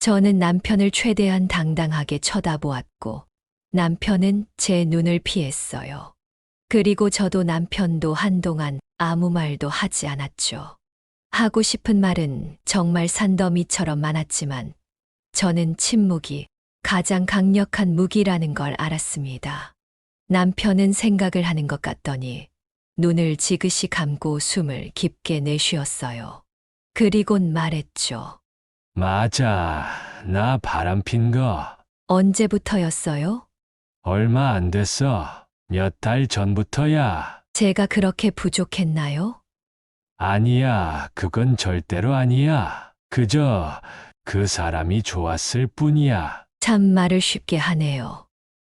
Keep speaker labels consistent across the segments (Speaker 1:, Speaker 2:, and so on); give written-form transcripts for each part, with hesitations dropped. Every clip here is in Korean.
Speaker 1: 저는 남편을 최대한 당당하게 쳐다보았고 남편은 제 눈을 피했어요. 그리고 저도 남편도 한동안 아무 말도 하지 않았죠. 하고 싶은 말은 정말 산더미처럼 많았지만 저는 침묵이 가장 강력한 무기라는 걸 알았습니다. 남편은 생각을 하는 것 같더니 눈을 지그시 감고 숨을 깊게 내쉬었어요. 그리곤 말했죠.
Speaker 2: 맞아. 나 바람핀 거
Speaker 1: 언제부터였어요?
Speaker 2: 얼마 안 됐어. 몇 달 전부터야.
Speaker 1: 제가 그렇게 부족했나요?
Speaker 2: 아니야. 그건 절대로 아니야. 그저 그 사람이 좋았을 뿐이야.
Speaker 1: 참 말을 쉽게 하네요.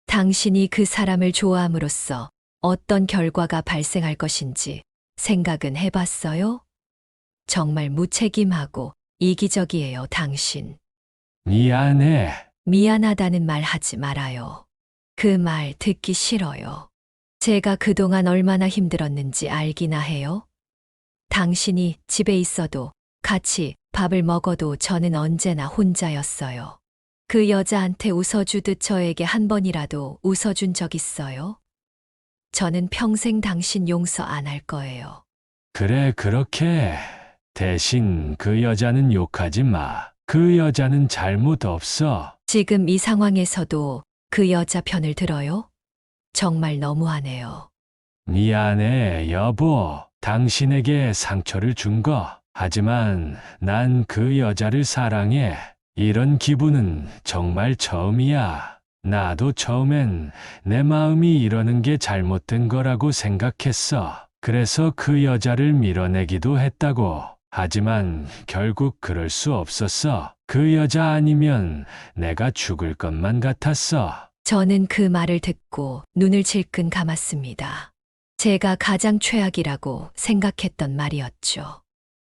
Speaker 1: 당신이 그 사람을 좋아함으로써 어떤 결과가 발생할 것인지 생각은 해봤어요? 정말 무책임하고 이기적이에요, 당신.
Speaker 2: 미안해.
Speaker 1: 미안하다는 말 하지 말아요. 그 말 듣기 싫어요. 제가 그동안 얼마나 힘들었는지 알기나 해요? 당신이 집에 있어도 같이 밥을 먹어도 저는 언제나 혼자였어요. 그 여자한테 웃어주듯 저에게 한 번이라도 웃어준 적 있어요? 저는 평생 당신 용서 안 할 거예요.
Speaker 2: 그래, 그렇게. 대신 그 여자는 욕하지 마. 그 여자는 잘못 없어.
Speaker 1: 지금 이 상황에서도 그 여자 편을 들어요? 정말 너무하네요.
Speaker 2: 미안해, 여보. 당신에게 상처를 준 거. 하지만 난 그 여자를 사랑해. 이런 기분은 정말 처음이야. 나도 처음엔 내 마음이 이러는 게 잘못된 거라고 생각했어. 그래서 그 여자를 밀어내기도 했다고. 하지만 결국 그럴 수 없었어. 그 여자 아니면 내가 죽을 것만 같았어.
Speaker 1: 저는 그 말을 듣고 눈을 질끈 감았습니다. 제가 가장 최악이라고 생각했던 말이었죠.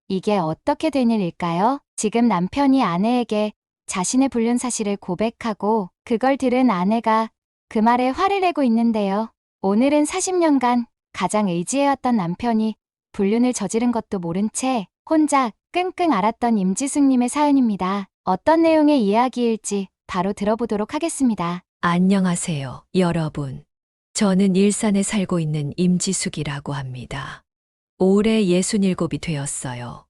Speaker 3: 이게 어떻게 된 일일까요? 지금 남편이 아내에게 자신의 불륜 사실을 고백하고 그걸 들은 아내가 그 말에 화를 내고 있는데요. 오늘은 40년간 가장 의지해왔던 남편이 불륜을 저지른 것도 모른 채 혼자 끙끙 앓았던 임지숙님의 사연입니다. 어떤 내용의 이야기일지 바로 들어보도록 하겠습니다.
Speaker 1: 안녕하세요, 여러분. 저는 일산에 살고 있는 임지숙이라고 합니다. 올해 67이 되었어요.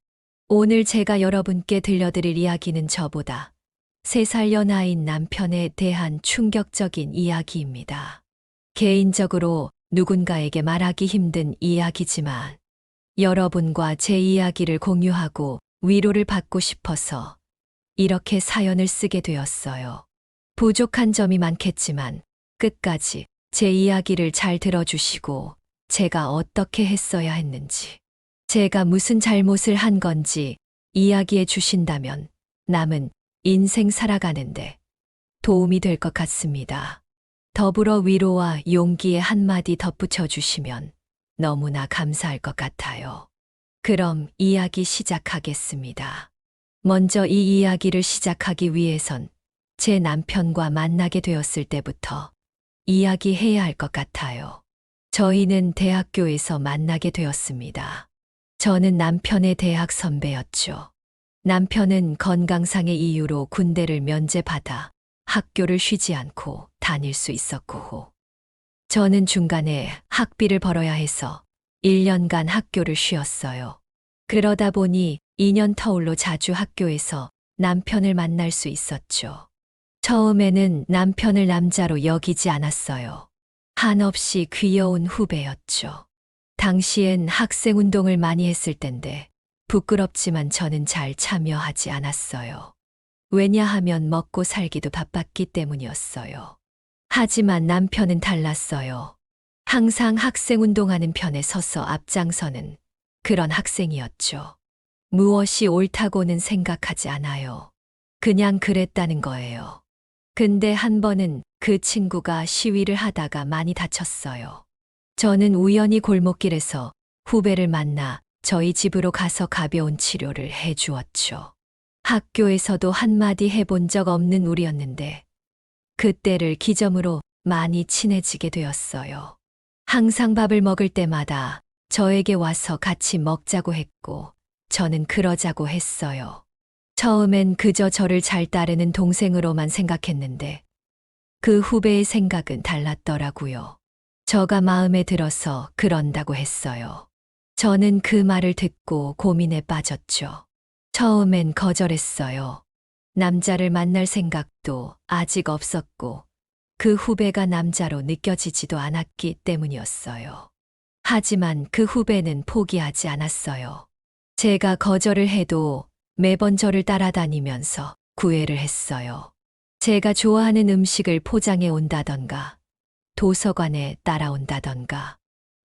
Speaker 1: 오늘 제가 여러분께 들려드릴 이야기는 저보다 3살 연하인 남편에 대한 충격적인 이야기입니다. 개인적으로 누군가에게 말하기 힘든 이야기지만 여러분과 제 이야기를 공유하고 위로를 받고 싶어서 이렇게 사연을 쓰게 되었어요. 부족한 점이 많겠지만 끝까지 제 이야기를 잘 들어주시고 제가 어떻게 했어야 했는지, 제가 무슨 잘못을 한 건지 이야기해 주신다면 남은 인생 살아가는데 도움이 될 것 같습니다. 더불어 위로와 용기의 한마디 덧붙여 주시면 너무나 감사할 것 같아요. 그럼 이야기 시작하겠습니다. 먼저 이 이야기를 시작하기 위해선 제 남편과 만나게 되었을 때부터 이야기해야 할 것 같아요. 저희는 대학교에서 만나게 되었습니다. 저는 남편의 대학 선배였죠. 남편은 건강상의 이유로 군대를 면제받아 학교를 쉬지 않고 다닐 수 있었고, 저는 중간에 학비를 벌어야 해서 1년간 학교를 쉬었어요. 그러다 보니 2년 터울로 자주 학교에서 남편을 만날 수 있었죠. 처음에는 남편을 남자로 여기지 않았어요. 한없이 귀여운 후배였죠. 당시엔 학생 운동을 많이 했을 땐데 부끄럽지만 저는 잘 참여하지 않았어요. 왜냐하면 먹고 살기도 바빴기 때문이었어요. 하지만 남편은 달랐어요. 항상 학생 운동하는 편에 서서 앞장서는 그런 학생이었죠. 무엇이 옳다고는 생각하지 않아요. 그냥 그랬다는 거예요. 근데 한 번은 그 친구가 시위를 하다가 많이 다쳤어요. 저는 우연히 골목길에서 후배를 만나 저희 집으로 가서 가벼운 치료를 해 주었죠. 학교에서도 한마디 해본 적 없는 우리였는데 그때를 기점으로 많이 친해지게 되었어요. 항상 밥을 먹을 때마다 저에게 와서 같이 먹자고 했고 저는 그러자고 했어요. 처음엔 그저 저를 잘 따르는 동생으로만 생각했는데 그 후배의 생각은 달랐더라고요. 저가 마음에 들어서 그런다고 했어요. 저는 그 말을 듣고 고민에 빠졌죠. 처음엔 거절했어요. 남자를 만날 생각도 아직 없었고 그 후배가 남자로 느껴지지도 않았기 때문이었어요. 하지만 그 후배는 포기하지 않았어요. 제가 거절을 해도 매번 저를 따라다니면서 구애를 했어요. 제가 좋아하는 음식을 포장해 온다던가, 도서관에 따라온다던가,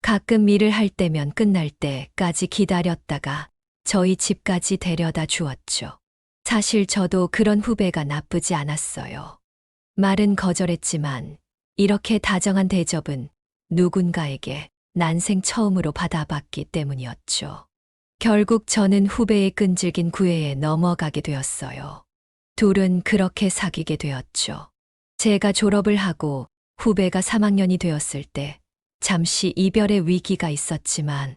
Speaker 1: 가끔 일을 할 때면 끝날 때까지 기다렸다가 저희 집까지 데려다 주었죠. 사실 저도 그런 후배가 나쁘지 않았어요. 말은 거절했지만 이렇게 다정한 대접은 누군가에게 난생 처음으로 받아봤기 때문이었죠. 결국 저는 후배의 끈질긴 구애에 넘어가게 되었어요. 둘은 그렇게 사귀게 되었죠. 제가 졸업을 하고 후배가 3학년이 되었을 때 잠시 이별의 위기가 있었지만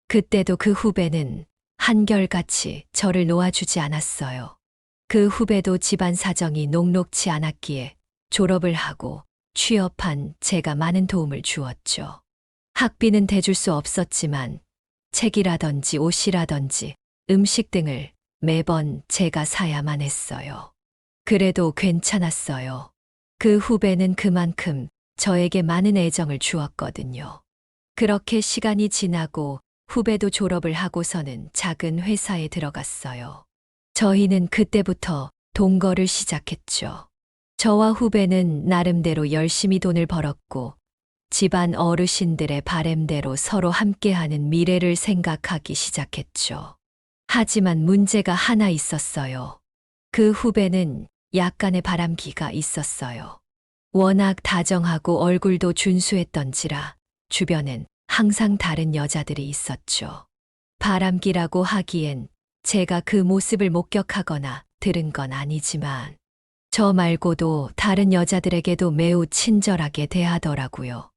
Speaker 1: 그때도 그 후배는 한결같이 저를 놓아주지 않았어요. 그 후배도 집안 사정이 녹록치 않았기에 졸업을 하고 취업한 제가 많은 도움을 주었죠. 학비는 대줄 수 없었지만 책이라든지 옷이라든지 음식 등을 매번 제가 사야만 했어요. 그래도 괜찮았어요. 그 후배는 그만큼 저에게 많은 애정을 주었거든요. 그렇게 시간이 지나고 후배도 졸업을 하고서는 작은 회사에 들어갔어요. 저희는 그때부터 동거를 시작했죠. 저와 후배는 나름대로 열심히 돈을 벌었고 집안 어르신들의 바램대로 서로 함께하는 미래를 생각하기 시작했죠. 하지만 문제가 하나 있었어요. 그 후배는 약간의 바람기가 있었어요. 워낙 다정하고 얼굴도 준수했던지라 주변엔 항상 다른 여자들이 있었죠. 바람기라고 하기엔 제가 그 모습을 목격하거나 들은 건 아니지만 저 말고도 다른 여자들에게도 매우 친절하게 대하더라고요.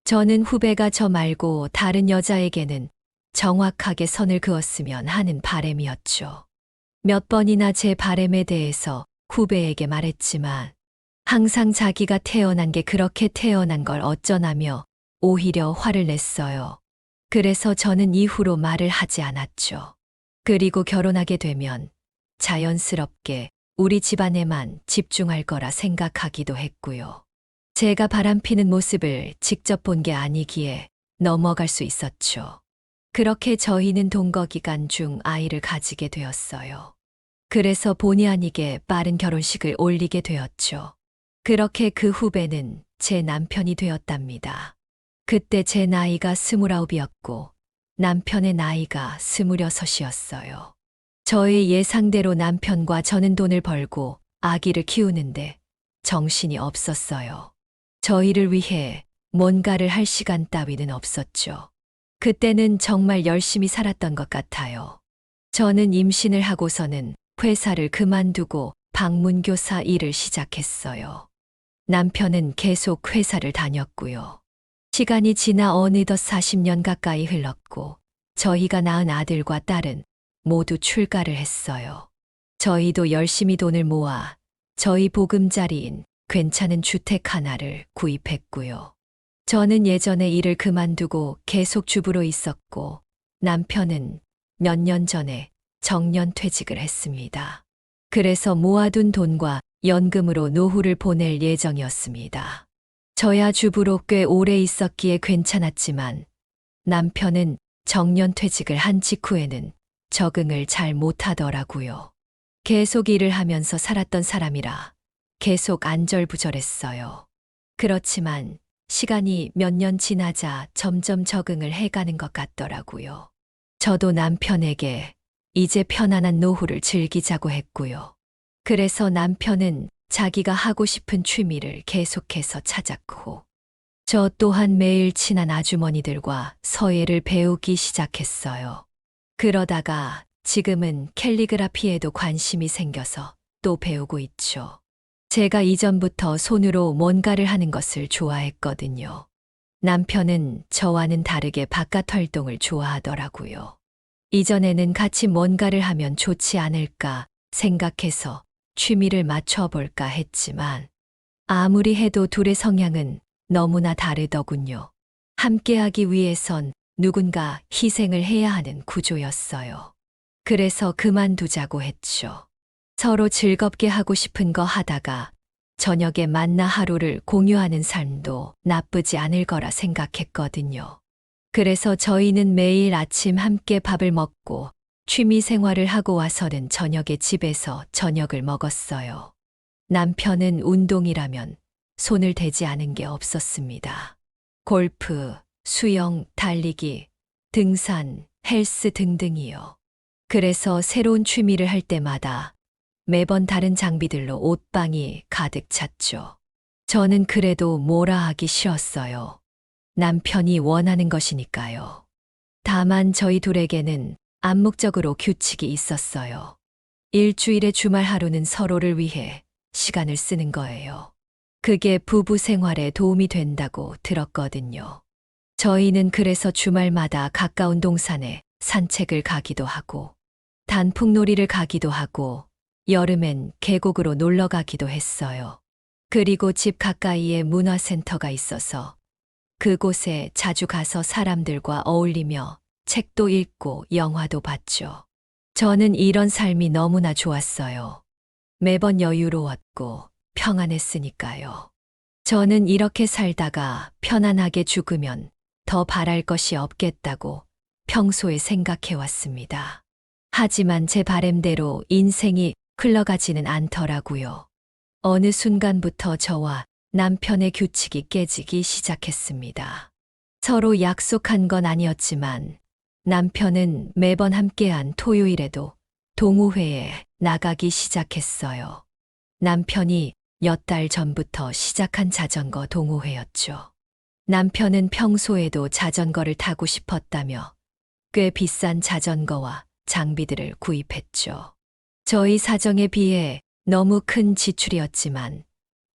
Speaker 1: 저는 후배가 저 말고 다른 여자에게는 정확하게 선을 그었으면 하는 바람이었죠. 몇 번이나 제 바람에 대해서 후배에게 말했지만 항상 자기가 태어난 게 그렇게 태어난 걸 어쩌나며 오히려 화를 냈어요. 그래서 저는 이후로 말을 하지 않았죠. 그리고 결혼하게 되면 자연스럽게 우리 집안에만 집중할 거라 생각하기도 했고요. 제가 바람피는 모습을 직접 본 게 아니기에 넘어갈 수 있었죠. 그렇게 저희는 동거 기간 중 아이를 가지게 되었어요. 그래서 본의 아니게 빠른 결혼식을 올리게 되었죠. 그렇게 그 후배는 제 남편이 되었답니다. 그때 제 나이가 29이었고 남편의 나이가 26이었어요. 저의 예상대로 남편과 저는 돈을 벌고 아기를 키우는데 정신이 없었어요. 저희를 위해 뭔가를 할 시간 따위는 없었죠. 그때는 정말 열심히 살았던 것 같아요. 저는 임신을 하고서는 회사를 그만두고 방문교사 일을 시작했어요. 남편은 계속 회사를 다녔고요. 시간이 지나 어느덧 40년 가까이 흘렀고 저희가 낳은 아들과 딸은 모두 출가를 했어요. 저희도 열심히 돈을 모아 저희 보금자리인 괜찮은 주택 하나를 구입했고요. 저는 예전에 일을 그만두고 계속 주부로 있었고 남편은 몇 년 전에 정년퇴직을 했습니다. 그래서 모아둔 돈과 연금으로 노후를 보낼 예정이었습니다. 저야 주부로 꽤 오래 있었기에 괜찮았지만 남편은 정년퇴직을 한 직후에는 적응을 잘 못하더라고요. 계속 일을 하면서 살았던 사람이라 계속 안절부절했어요. 그렇지만 시간이 몇 년 지나자 점점 적응을 해가는 것 같더라고요. 저도 남편에게 이제 편안한 노후를 즐기자고 했고요. 그래서 남편은 자기가 하고 싶은 취미를 계속해서 찾았고, 저 또한 매일 친한 아주머니들과 서예를 배우기 시작했어요. 그러다가 지금은 캘리그라피에도 관심이 생겨서 또 배우고 있죠. 제가 이전부터 손으로 뭔가를 하는 것을 좋아했거든요. 남편은 저와는 다르게 바깥 활동을 좋아하더라고요. 이전에는 같이 뭔가를 하면 좋지 않을까 생각해서 취미를 맞춰볼까 했지만 아무리 해도 둘의 성향은 너무나 다르더군요. 함께하기 위해선 누군가 희생을 해야 하는 구조였어요. 그래서 그만두자고 했죠. 서로 즐겁게 하고 싶은 거 하다가 저녁에 만나 하루를 공유하는 삶도 나쁘지 않을 거라 생각했거든요. 그래서 저희는 매일 아침 함께 밥을 먹고 취미 생활을 하고 와서는 저녁에 집에서 저녁을 먹었어요. 남편은 운동이라면 손을 대지 않은 게 없었습니다. 골프, 수영, 달리기, 등산, 헬스 등등이요. 그래서 새로운 취미를 할 때마다 매번 다른 장비들로 옷방이 가득 찼죠. 저는 그래도 뭐라 하기 싫었어요. 남편이 원하는 것이니까요. 다만 저희 둘에게는 암묵적으로 규칙이 있었어요. 일주일의 주말 하루는 서로를 위해 시간을 쓰는 거예요. 그게 부부 생활에 도움이 된다고 들었거든요. 저희는 그래서 주말마다 가까운 동산에 산책을 가기도 하고, 단풍놀이를 가기도 하고, 여름엔 계곡으로 놀러 가기도 했어요. 그리고 집 가까이에 문화센터가 있어서 그곳에 자주 가서 사람들과 어울리며 책도 읽고 영화도 봤죠. 저는 이런 삶이 너무나 좋았어요. 매번 여유로웠고 평안했으니까요. 저는 이렇게 살다가 편안하게 죽으면 더 바랄 것이 없겠다고 평소에 생각해왔습니다. 하지만 제 바램대로 인생이 흘러가지는 않더라고요. 어느 순간부터 저와 남편의 규칙이 깨지기 시작했습니다. 서로 약속한 건 아니었지만 남편은 매번 함께한 토요일에도 동호회에 나가기 시작했어요. 남편이 몇 달 전부터 시작한 자전거 동호회였죠. 남편은 평소에도 자전거를 타고 싶었다며 꽤 비싼 자전거와 장비들을 구입했죠. 저희 사정에 비해 너무 큰 지출이었지만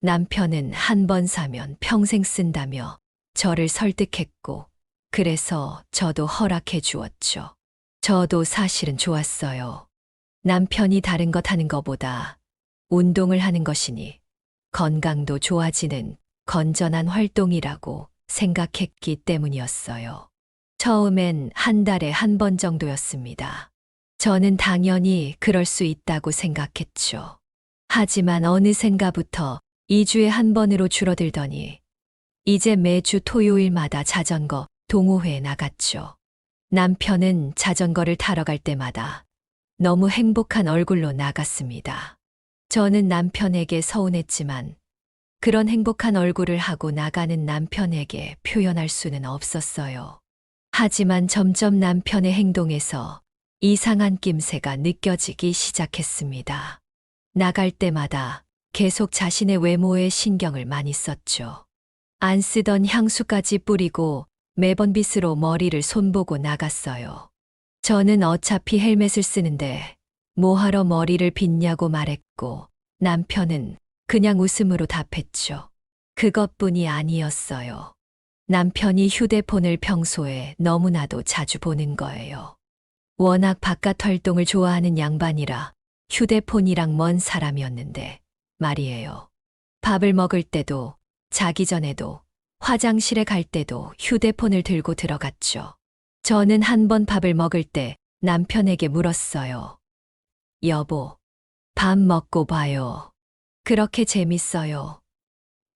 Speaker 1: 남편은 한 번 사면 평생 쓴다며 저를 설득했고, 그래서 저도 허락해 주었죠. 저도 사실은 좋았어요. 남편이 다른 것 하는 것보다 운동을 하는 것이니 건강도 좋아지는 건전한 활동이라고 생각했기 때문이었어요. 처음엔 한 달에 한 번 정도였습니다. 저는 당연히 그럴 수 있다고 생각했죠. 하지만 어느샌가부터 2주에 한 번으로 줄어들더니 이제 매주 토요일마다 자전거 동호회에 나갔죠. 남편은 자전거를 타러 갈 때마다 너무 행복한 얼굴로 나갔습니다. 저는 남편에게 서운했지만 그런 행복한 얼굴을 하고 나가는 남편에게 표현할 수는 없었어요. 하지만 점점 남편의 행동에서 이상한 낌새가 느껴지기 시작했습니다. 나갈 때마다 계속 자신의 외모에 신경을 많이 썼죠. 안 쓰던 향수까지 뿌리고 매번 빗으로 머리를 손보고 나갔어요. 저는 어차피 헬멧을 쓰는데 뭐하러 머리를 빗냐고 말했고 남편은 그냥 웃음으로 답했죠. 그것뿐이 아니었어요. 남편이 휴대폰을 평소에 너무나도 자주 보는 거예요. 워낙 바깥 활동을 좋아하는 양반이라 휴대폰이랑 먼 사람이었는데 말이에요. 밥을 먹을 때도 자기 전에도 화장실에 갈 때도 휴대폰을 들고 들어갔죠. 저는 한 번 밥을 먹을 때 남편에게 물었어요. 여보, 밥 먹고 봐요. 그렇게 재밌어요.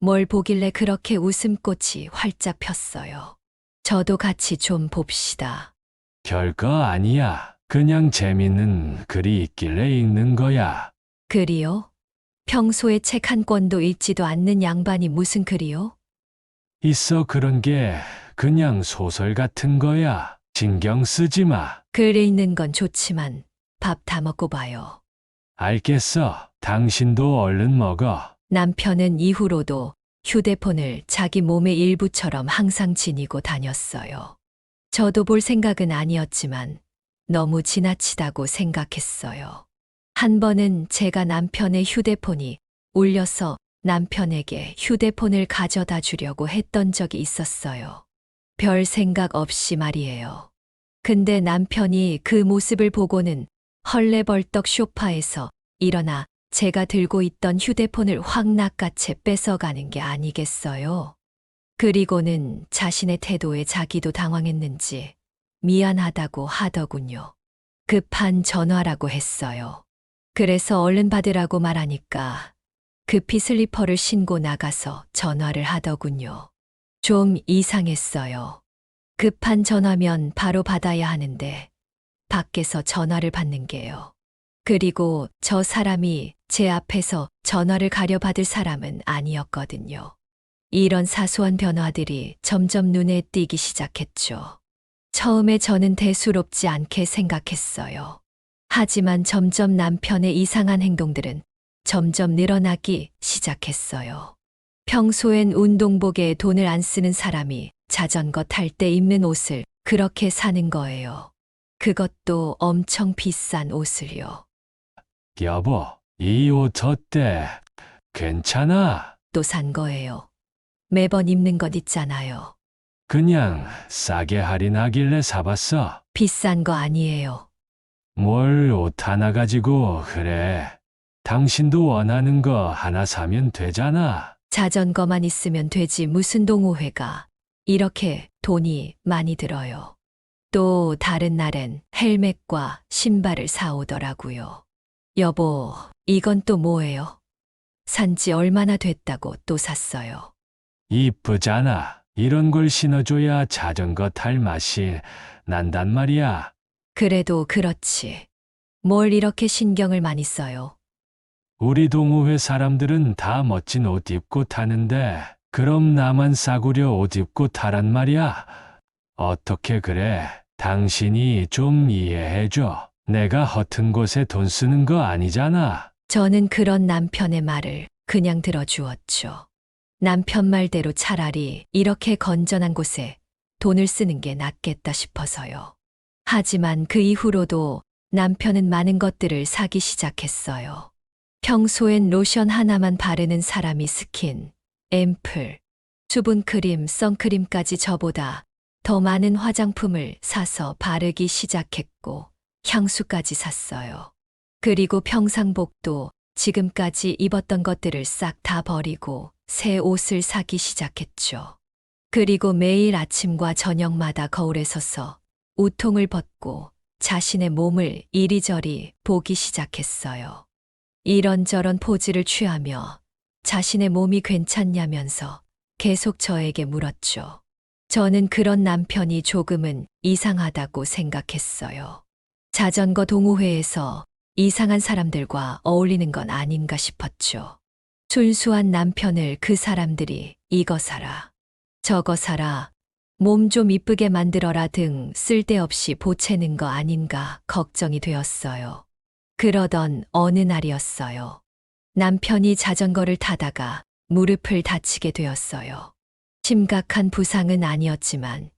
Speaker 1: 뭘 보길래 그렇게 웃음꽃이 활짝 폈어요. 저도 같이 좀 봅시다.
Speaker 2: 별거 아니야. 그냥 재밌는 글이 있길래 읽는 거야.
Speaker 1: 글이요? 평소에 책 한 권도 읽지도 않는 양반이 무슨 글이요?
Speaker 2: 있어 그런 게 그냥 소설 같은 거야. 신경 쓰지 마.
Speaker 1: 글 읽는 건 좋지만 밥 다 먹고 봐요.
Speaker 2: 알겠어. 당신도 얼른 먹어.
Speaker 1: 남편은 이후로도 휴대폰을 자기 몸의 일부처럼 항상 지니고 다녔어요. 저도 볼 생각은 아니었지만 너무 지나치다고 생각했어요. 한 번은 제가 남편의 휴대폰이 울려서 남편에게 휴대폰을 가져다 주려고 했던 적이 있었어요. 별 생각 없이 말이에요. 근데 남편이 그 모습을 보고는 헐레벌떡 소파에서 일어나 제가 들고 있던 휴대폰을 확 낚아채 뺏어가는 게 아니겠어요? 그리고는 자신의 태도에 자기도 당황했는지 미안하다고 하더군요. 급한 전화라고 했어요. 그래서 얼른 받으라고 말하니까 급히 슬리퍼를 신고 나가서 전화를 하더군요. 좀 이상했어요. 급한 전화면 바로 받아야 하는데 밖에서 전화를 받는 게요. 그리고 저 사람이 제 앞에서 전화를 가려받을 사람은 아니었거든요. 이런 사소한 변화들이 점점 눈에 띄기 시작했죠. 처음에 저는 대수롭지 않게 생각했어요. 하지만 점점 남편의 이상한 행동들은 점점 늘어나기 시작했어요. 평소엔 운동복에 돈을 안 쓰는 사람이 자전거 탈 때 입는 옷을 그렇게 사는 거예요. 그것도 엄청 비싼 옷을요.
Speaker 2: 여보, 이 옷 어때? 괜찮아?
Speaker 1: 또 산 거예요. 매번 입는 것 있잖아요.
Speaker 2: 그냥 싸게 할인하길래 사봤어.
Speaker 1: 비싼 거 아니에요.
Speaker 2: 뭘 옷 하나 가지고 그래. 당신도 원하는 거 하나 사면 되잖아.
Speaker 1: 자전거만 있으면 되지 무슨 동호회가 이렇게 돈이 많이 들어요. 또 다른 날엔 헬멧과 신발을 사오더라고요. 여보, 이건 또 뭐예요? 산지 얼마나 됐다고 또 샀어요.
Speaker 2: 이쁘잖아. 이런 걸 신어줘야 자전거 탈 맛이 난단 말이야.
Speaker 1: 그래도 그렇지. 뭘 이렇게 신경을 많이 써요.
Speaker 2: 우리 동호회 사람들은 다 멋진 옷 입고 타는데 그럼 나만 싸구려 옷 입고 타란 말이야. 어떻게 그래? 당신이 좀 이해해줘. 내가 허튼 곳에 돈 쓰는 거 아니잖아.
Speaker 1: 저는 그런 남편의 말을 그냥 들어주었죠. 남편 말대로 차라리 이렇게 건전한 곳에 돈을 쓰는 게 낫겠다 싶어서요. 하지만 그 이후로도 남편은 많은 것들을 사기 시작했어요. 평소엔 로션 하나만 바르는 사람이 스킨, 앰플, 수분크림, 선크림까지 저보다 더 많은 화장품을 사서 바르기 시작했고 향수까지 샀어요. 그리고 평상복도 지금까지 입었던 것들을 싹 다 버리고 새 옷을 사기 시작했죠. 그리고 매일 아침과 저녁마다 거울에 서서 우통을 벗고 자신의 몸을 이리저리 보기 시작했어요. 이런저런 포즈를 취하며 자신의 몸이 괜찮냐면서 계속 저에게 물었죠. 저는 그런 남편이 조금은 이상하다고 생각했어요. 자전거 동호회에서 이상한 사람들과 어울리는 건 아닌가 싶었죠. 순수한 남편을 그 사람들이 이거 사라, 저거 사라, 몸 좀 이쁘게 만들어라 등 쓸데없이 보채는 거 아닌가 걱정이 되었어요. 그러던 어느 날이었어요. 남편이 자전거를 타다가 무릎을 다치게 되었어요. 심각한 부상은 아니었지만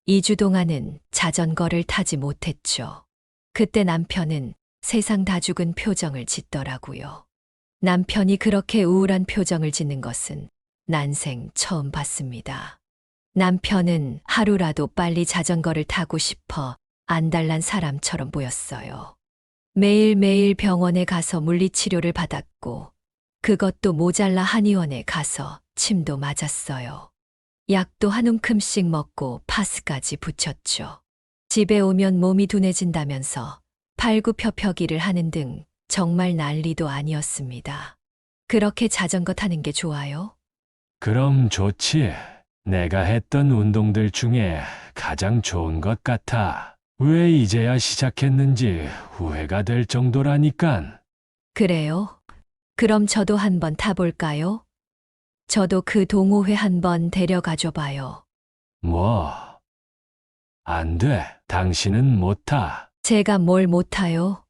Speaker 1: 2주 동안은 자전거를 타지 못했죠. 그때 남편은 세상 다 죽은 표정을 짓더라고요. 남편이 그렇게 우울한 표정을 짓는 것은 난생 처음 봤습니다. 남편은 하루라도 빨리 자전거를 타고 싶어 안달난 사람처럼 보였어요. 매일매일 병원에 가서 물리치료를 받았고 그것도 모자라 한의원에 가서 침도 맞았어요. 약도 한 움큼씩 먹고 파스까지 붙였죠. 집에 오면 몸이 둔해진다면서 팔굽혀펴기를 하는 등 정말 난리도 아니었습니다. 그렇게 자전거 타는 게 좋아요?
Speaker 2: 그럼 좋지. 내가 했던 운동들 중에 가장 좋은 것 같아. 왜 이제야 시작했는지 후회가 될 정도라니깐.
Speaker 1: 그래요? 그럼 저도 한번 타볼까요? 저도 그 동호회 한번 데려가줘 봐요.
Speaker 2: 뭐? 안 돼. 당신은 못 타.
Speaker 1: 제가 뭘 못타요?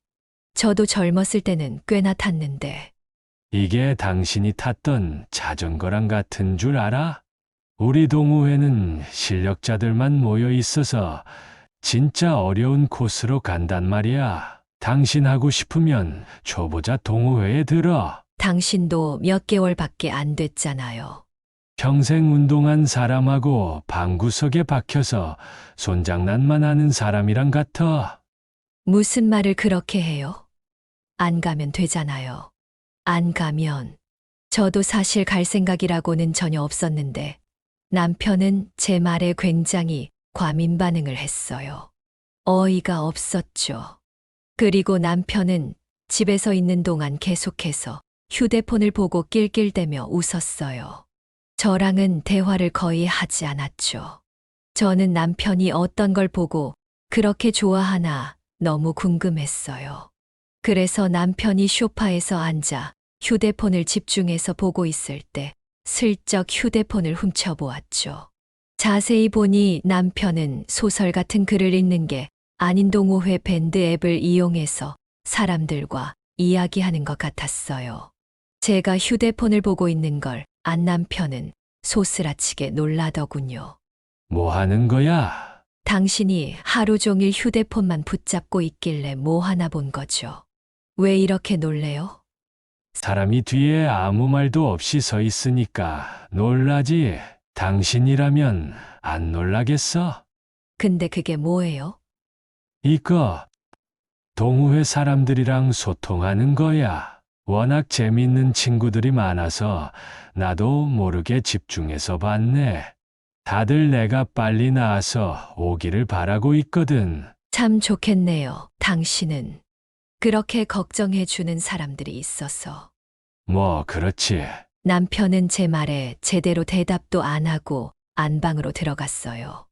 Speaker 1: 저도 젊었을 때는 꽤나 탔는데.
Speaker 2: 이게 당신이 탔던 자전거랑 같은 줄 알아? 우리 동호회는 실력자들만 모여 있어서 진짜 어려운 코스로 간단 말이야. 당신 하고 싶으면 초보자 동호회에 들어.
Speaker 1: 당신도 몇 개월밖에 안 됐잖아요.
Speaker 2: 평생 운동한 사람하고 방구석에 박혀서 손장난만 하는 사람이랑 같아.
Speaker 1: 무슨 말을 그렇게 해요? 안 가면 되잖아요. 안 가면. 저도 사실 갈 생각이라고는 전혀 없었는데 남편은 제 말에 굉장히 과민 반응을 했어요. 어이가 없었죠. 그리고 남편은 집에서 있는 동안 계속해서 휴대폰을 보고 낄낄대며 웃었어요. 저랑은 대화를 거의 하지 않았죠. 저는 남편이 어떤 걸 보고 그렇게 좋아하나 너무 궁금했어요. 그래서 남편이 소파에서 앉아 휴대폰을 집중해서 보고 있을 때 슬쩍 휴대폰을 훔쳐보았죠. 자세히 보니 남편은 소설 같은 글을 읽는 게 아닌 동호회 밴드 앱을 이용해서 사람들과 이야기하는 것 같았어요. 제가 휴대폰을 보고 있는 걸 안 남편은 소스라치게 놀라더군요.
Speaker 2: 뭐 하는 거야?
Speaker 1: 당신이 하루 종일 휴대폰만 붙잡고 있길래 뭐 하나 본 거죠. 왜 이렇게 놀래요?
Speaker 2: 사람이 뒤에 아무 말도 없이 서 있으니까 놀라지. 당신이라면 안 놀라겠어?
Speaker 1: 근데 그게 뭐예요?
Speaker 2: 이거 동호회 사람들이랑 소통하는 거야. 워낙 재밌는 친구들이 많아서 나도 모르게 집중해서 봤네. 다들 내가 빨리 나와서 오기를 바라고 있거든.
Speaker 1: 참 좋겠네요. 당신은. 그렇게 걱정해 주는 사람들이 있어서.
Speaker 2: 뭐 그렇지.
Speaker 1: 남편은 제 말에 제대로 대답도 안 하고 안방으로 들어갔어요.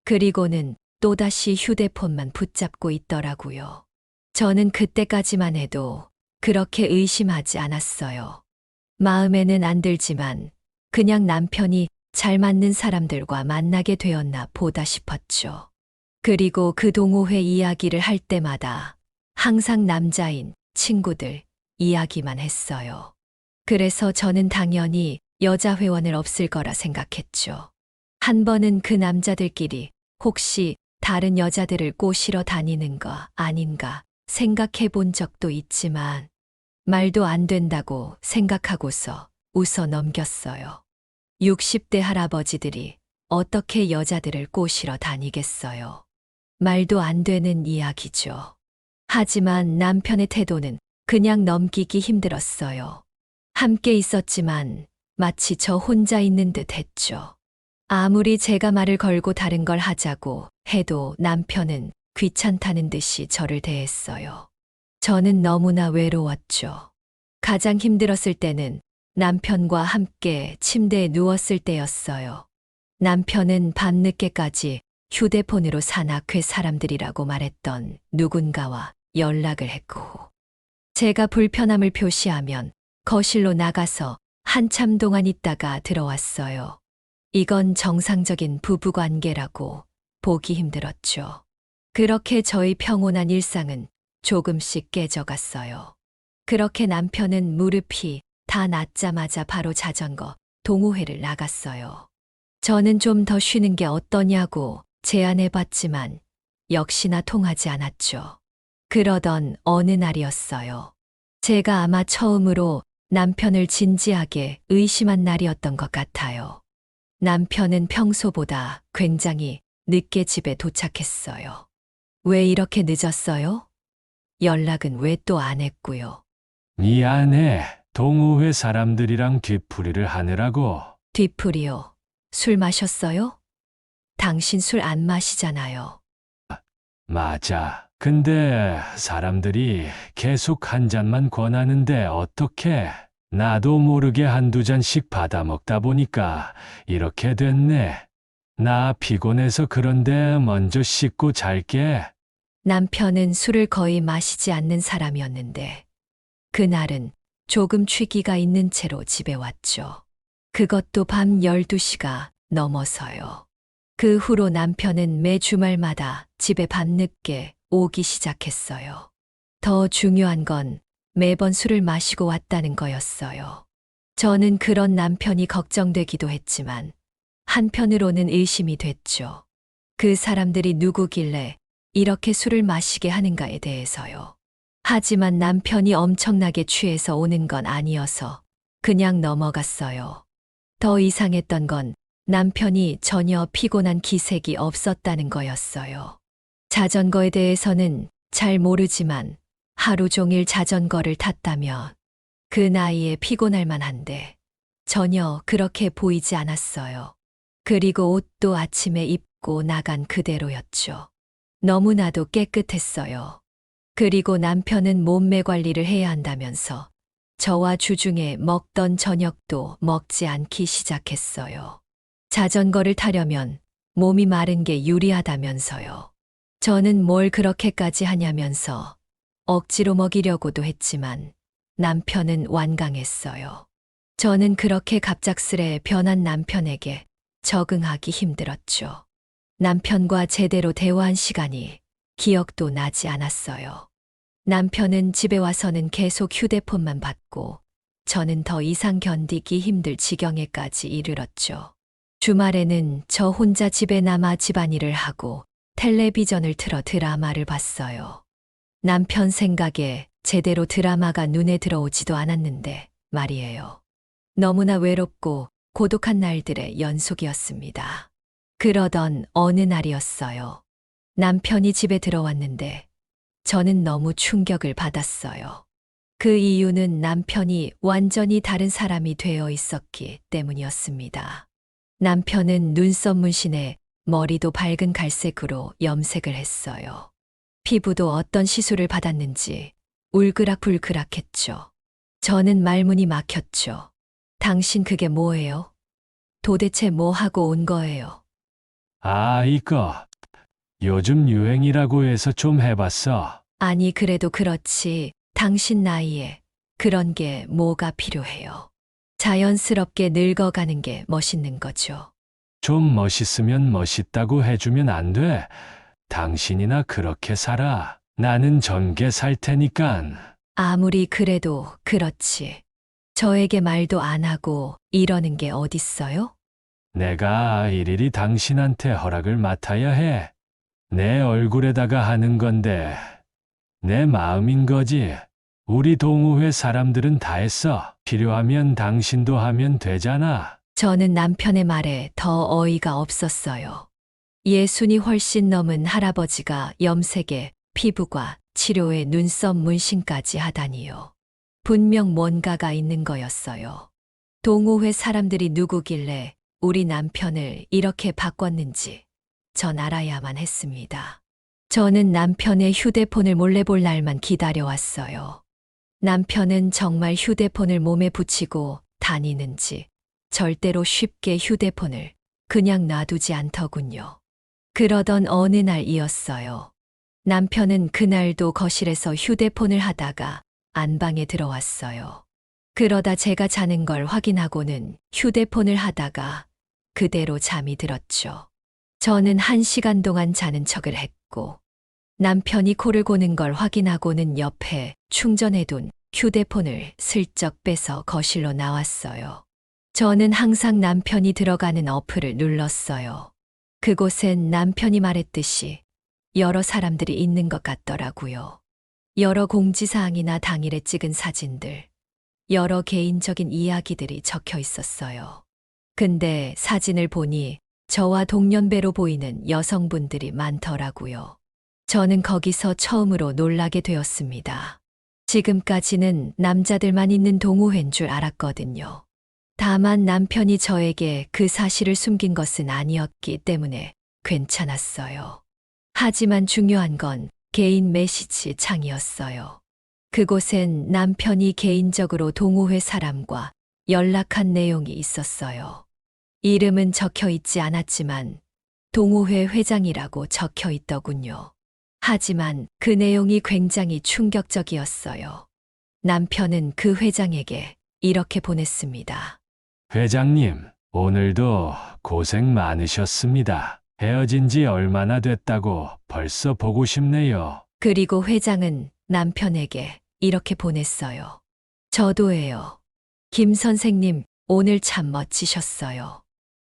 Speaker 1: 그리고는 또다시 휴대폰만 붙잡고 있더라고요. 저는 그때까지만 해도 그렇게 의심하지 않았어요. 마음에는 안 들지만 그냥 남편이 잘 맞는 사람들과 만나게 되었나 보다 싶었죠. 그리고 그 동호회 이야기를 할 때마다 항상 남자인 친구들 이야기만 했어요. 그래서 저는 당연히 여자 회원을 없을 거라 생각했죠. 한 번은 그 남자들끼리 혹시 다른 여자들을 꼬시러 다니는 거 아닌가 생각해 본 적도 있지만 말도 안 된다고 생각하고서 웃어 넘겼어요. 60대 할아버지들이 어떻게 여자들을 꼬시러 다니겠어요. 말도 안 되는 이야기죠. 하지만 남편의 태도는 그냥 넘기기 힘들었어요. 함께 있었지만 마치 저 혼자 있는 듯 했죠. 아무리 제가 말을 걸고 다른 걸 하자고 해도 남편은 귀찮다는 듯이 저를 대했어요. 저는 너무나 외로웠죠. 가장 힘들었을 때는 남편과 함께 침대에 누웠을 때였어요. 남편은 밤늦게까지 휴대폰으로 산악회 사람들이라고 말했던 누군가와 연락을 했고, 제가 불편함을 표시하면 거실로 나가서 한참 동안 있다가 들어왔어요. 이건 정상적인 부부관계라고 보기 힘들었죠. 그렇게 저희 평온한 일상은 조금씩 깨져갔어요. 그렇게 남편은 무릎이 다 낫자마자 바로 자전거 동호회를 나갔어요. 저는 좀 더 쉬는 게 어떠냐고 제안해봤지만 역시나 통하지 않았죠. 그러던 어느 날이었어요. 제가 아마 처음으로 남편을 진지하게 의심한 날이었던 것 같아요. 남편은 평소보다 굉장히 늦게 집에 도착했어요. 왜 이렇게 늦었어요? 연락은 왜 또 안 했고요.
Speaker 2: 미안해. 동호회 사람들이랑 뒤풀이를 하느라고.
Speaker 1: 뒤풀이요. 술 마셨어요? 당신 술 안 마시잖아요.
Speaker 2: 맞아. 근데 사람들이 계속 한 잔만 권하는데 어떡해. 나도 모르게 한두 잔씩 받아 먹다 보니까 이렇게 됐네. 나 피곤해서 그런데 먼저 씻고 잘게.
Speaker 1: 남편은 술을 거의 마시지 않는 사람이었는데 그날은 조금 취기가 있는 채로 집에 왔죠. 그것도 밤 12시가 넘어서요. 그 후로 남편은 매 주말마다 집에 밤늦게 오기 시작했어요. 더 중요한 건 매번 술을 마시고 왔다는 거였어요. 저는 그런 남편이 걱정되기도 했지만 한편으로는 의심이 됐죠. 그 사람들이 누구길래 이렇게 술을 마시게 하는가에 대해서요. 하지만 남편이 엄청나게 취해서 오는 건 아니어서 그냥 넘어갔어요. 더 이상했던 건 남편이 전혀 피곤한 기색이 없었다는 거였어요. 자전거에 대해서는 잘 모르지만 하루 종일 자전거를 탔다며 그 나이에 피곤할 만한데 전혀 그렇게 보이지 않았어요. 그리고 옷도 아침에 입고 나간 그대로였죠. 너무나도 깨끗했어요. 그리고 남편은 몸매 관리를 해야 한다면서 저와 주중에 먹던 저녁도 먹지 않기 시작했어요. 자전거를 타려면 몸이 마른 게 유리하다면서요. 저는 뭘 그렇게까지 하냐면서 억지로 먹이려고도 했지만 남편은 완강했어요. 저는 그렇게 갑작스레 변한 남편에게 적응하기 힘들었죠. 남편과 제대로 대화한 시간이 기억도 나지 않았어요. 남편은 집에 와서는 계속 휴대폰만 받고 저는 더 이상 견디기 힘들 지경에까지 이르렀죠. 주말에는 저 혼자 집에 남아 집안일을 하고 텔레비전을 틀어 드라마를 봤어요. 남편 생각에 제대로 드라마가 눈에 들어오지도 않았는데 말이에요. 너무나 외롭고 고독한 날들의 연속이었습니다. 그러던 어느 날이었어요. 남편이 집에 들어왔는데 저는 너무 충격을 받았어요. 그 이유는 남편이 완전히 다른 사람이 되어 있었기 때문이었습니다. 남편은 눈썹 문신에 머리도 밝은 갈색으로 염색을 했어요. 피부도 어떤 시술을 받았는지 울그락불그락했죠. 저는 말문이 막혔죠. 당신 그게 뭐예요? 도대체 뭐 하고 온 거예요?
Speaker 2: 아, 이거. 요즘 유행이라고 해서 좀 해봤어.
Speaker 1: 아니, 그래도 그렇지. 당신 나이에 그런 게 뭐가 필요해요? 자연스럽게 늙어가는 게 멋있는 거죠.
Speaker 2: 좀 멋있으면 멋있다고 해주면 안 돼. 당신이나 그렇게 살아. 나는 젊게 살 테니깐.
Speaker 1: 아무리 그래도 그렇지. 저에게 말도 안 하고 이러는 게 어딨어요?
Speaker 2: 내가 일일이 당신한테 허락을 맡아야 해. 내 얼굴에다가 하는 건데, 내 마음인 거지. 우리 동호회 사람들은 다 했어. 필요하면 당신도 하면 되잖아.
Speaker 1: 저는 남편의 말에 더 어이가 없었어요. 예순이 훨씬 넘은 할아버지가 염색에 피부과 치료에 눈썹 문신까지 하다니요. 분명 뭔가가 있는 거였어요. 동호회 사람들이 누구길래 우리 남편을 이렇게 바꿨는지 전 알아야만 했습니다. 저는 남편의 휴대폰을 몰래 볼 날만 기다려왔어요. 남편은 정말 휴대폰을 몸에 붙이고 다니는지 절대로 쉽게 휴대폰을 그냥 놔두지 않더군요. 그러던 어느 날이었어요. 남편은 그날도 거실에서 휴대폰을 하다가 안방에 들어왔어요. 그러다 제가 자는 걸 확인하고는 휴대폰을 하다가 그대로 잠이 들었죠. 저는 1시간 동안 자는 척을 했고 남편이 코를 고는 걸 확인하고는 옆에 충전해둔 휴대폰을 슬쩍 빼서 거실로 나왔어요. 저는 항상 남편이 들어가는 어플을 눌렀어요. 그곳엔 남편이 말했듯이 여러 사람들이 있는 것 같더라고요. 여러 공지사항이나 당일에 찍은 사진들, 여러 개인적인 이야기들이 적혀 있었어요. 근데 사진을 보니 저와 동년배로 보이는 여성분들이 많더라고요. 저는 거기서 처음으로 놀라게 되었습니다. 지금까지는 남자들만 있는 동호회인 줄 알았거든요. 다만 남편이 저에게 그 사실을 숨긴 것은 아니었기 때문에 괜찮았어요. 하지만 중요한 건 개인 메시지 창이었어요. 그곳엔 남편이 개인적으로 동호회 사람과 연락한 내용이 있었어요. 이름은 적혀 있지 않았지만 동호회 회장이라고 적혀 있더군요. 하지만 그 내용이 굉장히 충격적이었어요. 남편은 그 회장에게 이렇게 보냈습니다.
Speaker 2: 회장님, 오늘도 고생 많으셨습니다. 헤어진 지 얼마나 됐다고 벌써 보고 싶네요.
Speaker 1: 그리고 회장은 남편에게 이렇게 보냈어요. 저도예요. 김 선생님, 오늘 참 멋지셨어요.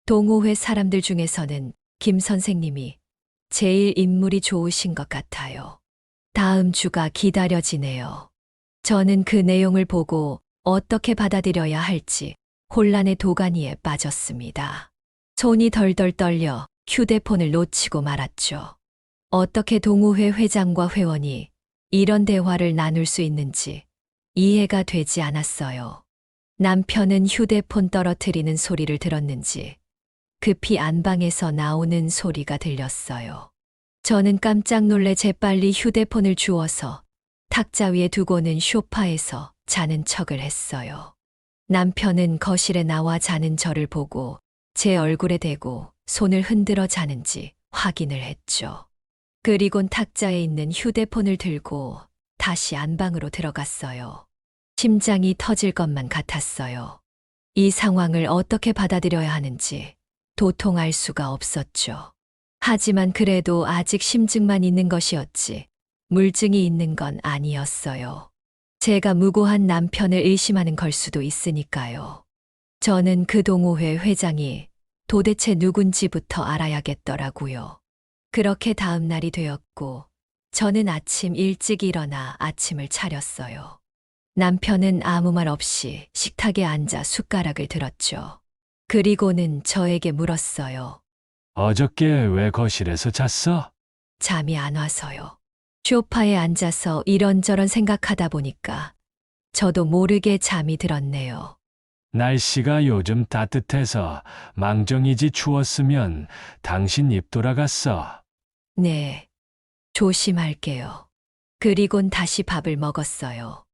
Speaker 1: 동호회 사람들 중에서는 김 선생님이 제일 인물이 좋으신 것 같아요. 다음 주가 기다려지네요. 저는 그 내용을 보고 어떻게 받아들여야 할지 혼란의 도가니에 빠졌습니다. 손이 덜덜 떨려 휴대폰을 놓치고 말았죠. 어떻게 동호회 회장과 회원이 이런 대화를 나눌 수 있는지 이해가 되지 않았어요. 남편은 휴대폰 떨어뜨리는 소리를 들었는지 급히 안방에서 나오는 소리가 들렸어요. 저는 깜짝 놀래 재빨리 휴대폰을 주워서 탁자 위에 두고는 소파에서 자는 척을 했어요. 남편은 거실에 나와 자는 저를 보고 제 얼굴에 대고 손을 흔들어 자는지 확인을 했죠. 그리곤 탁자에 있는 휴대폰을 들고 다시 안방으로 들어갔어요. 심장이 터질 것만 같았어요. 이 상황을 어떻게 받아들여야 하는지 도통할 수가 없었죠. 하지만 그래도 아직 심증만 있는 것이었지 물증이 있는 건 아니었어요. 제가 무고한 남편을 의심하는 걸 수도 있으니까요. 저는 그 동호회 회장이 도대체 누군지부터 알아야겠더라고요. 그렇게 다음 날이 되었고 저는 아침 일찍 일어나 아침을 차렸어요. 남편은 아무 말 없이 식탁에 앉아 숟가락을 들었죠. 그리고는 저에게 물었어요.
Speaker 2: 어저께 왜 거실에서 잤어?
Speaker 1: 잠이 안 와서요. 소파에 앉아서 이런저런 생각하다 보니까 저도 모르게 잠이 들었네요.
Speaker 2: 날씨가 요즘 따뜻해서 망정이지 추웠으면 당신 입 돌아갔어.
Speaker 1: 네, 조심할게요. 그리곤 다시 밥을 먹었어요.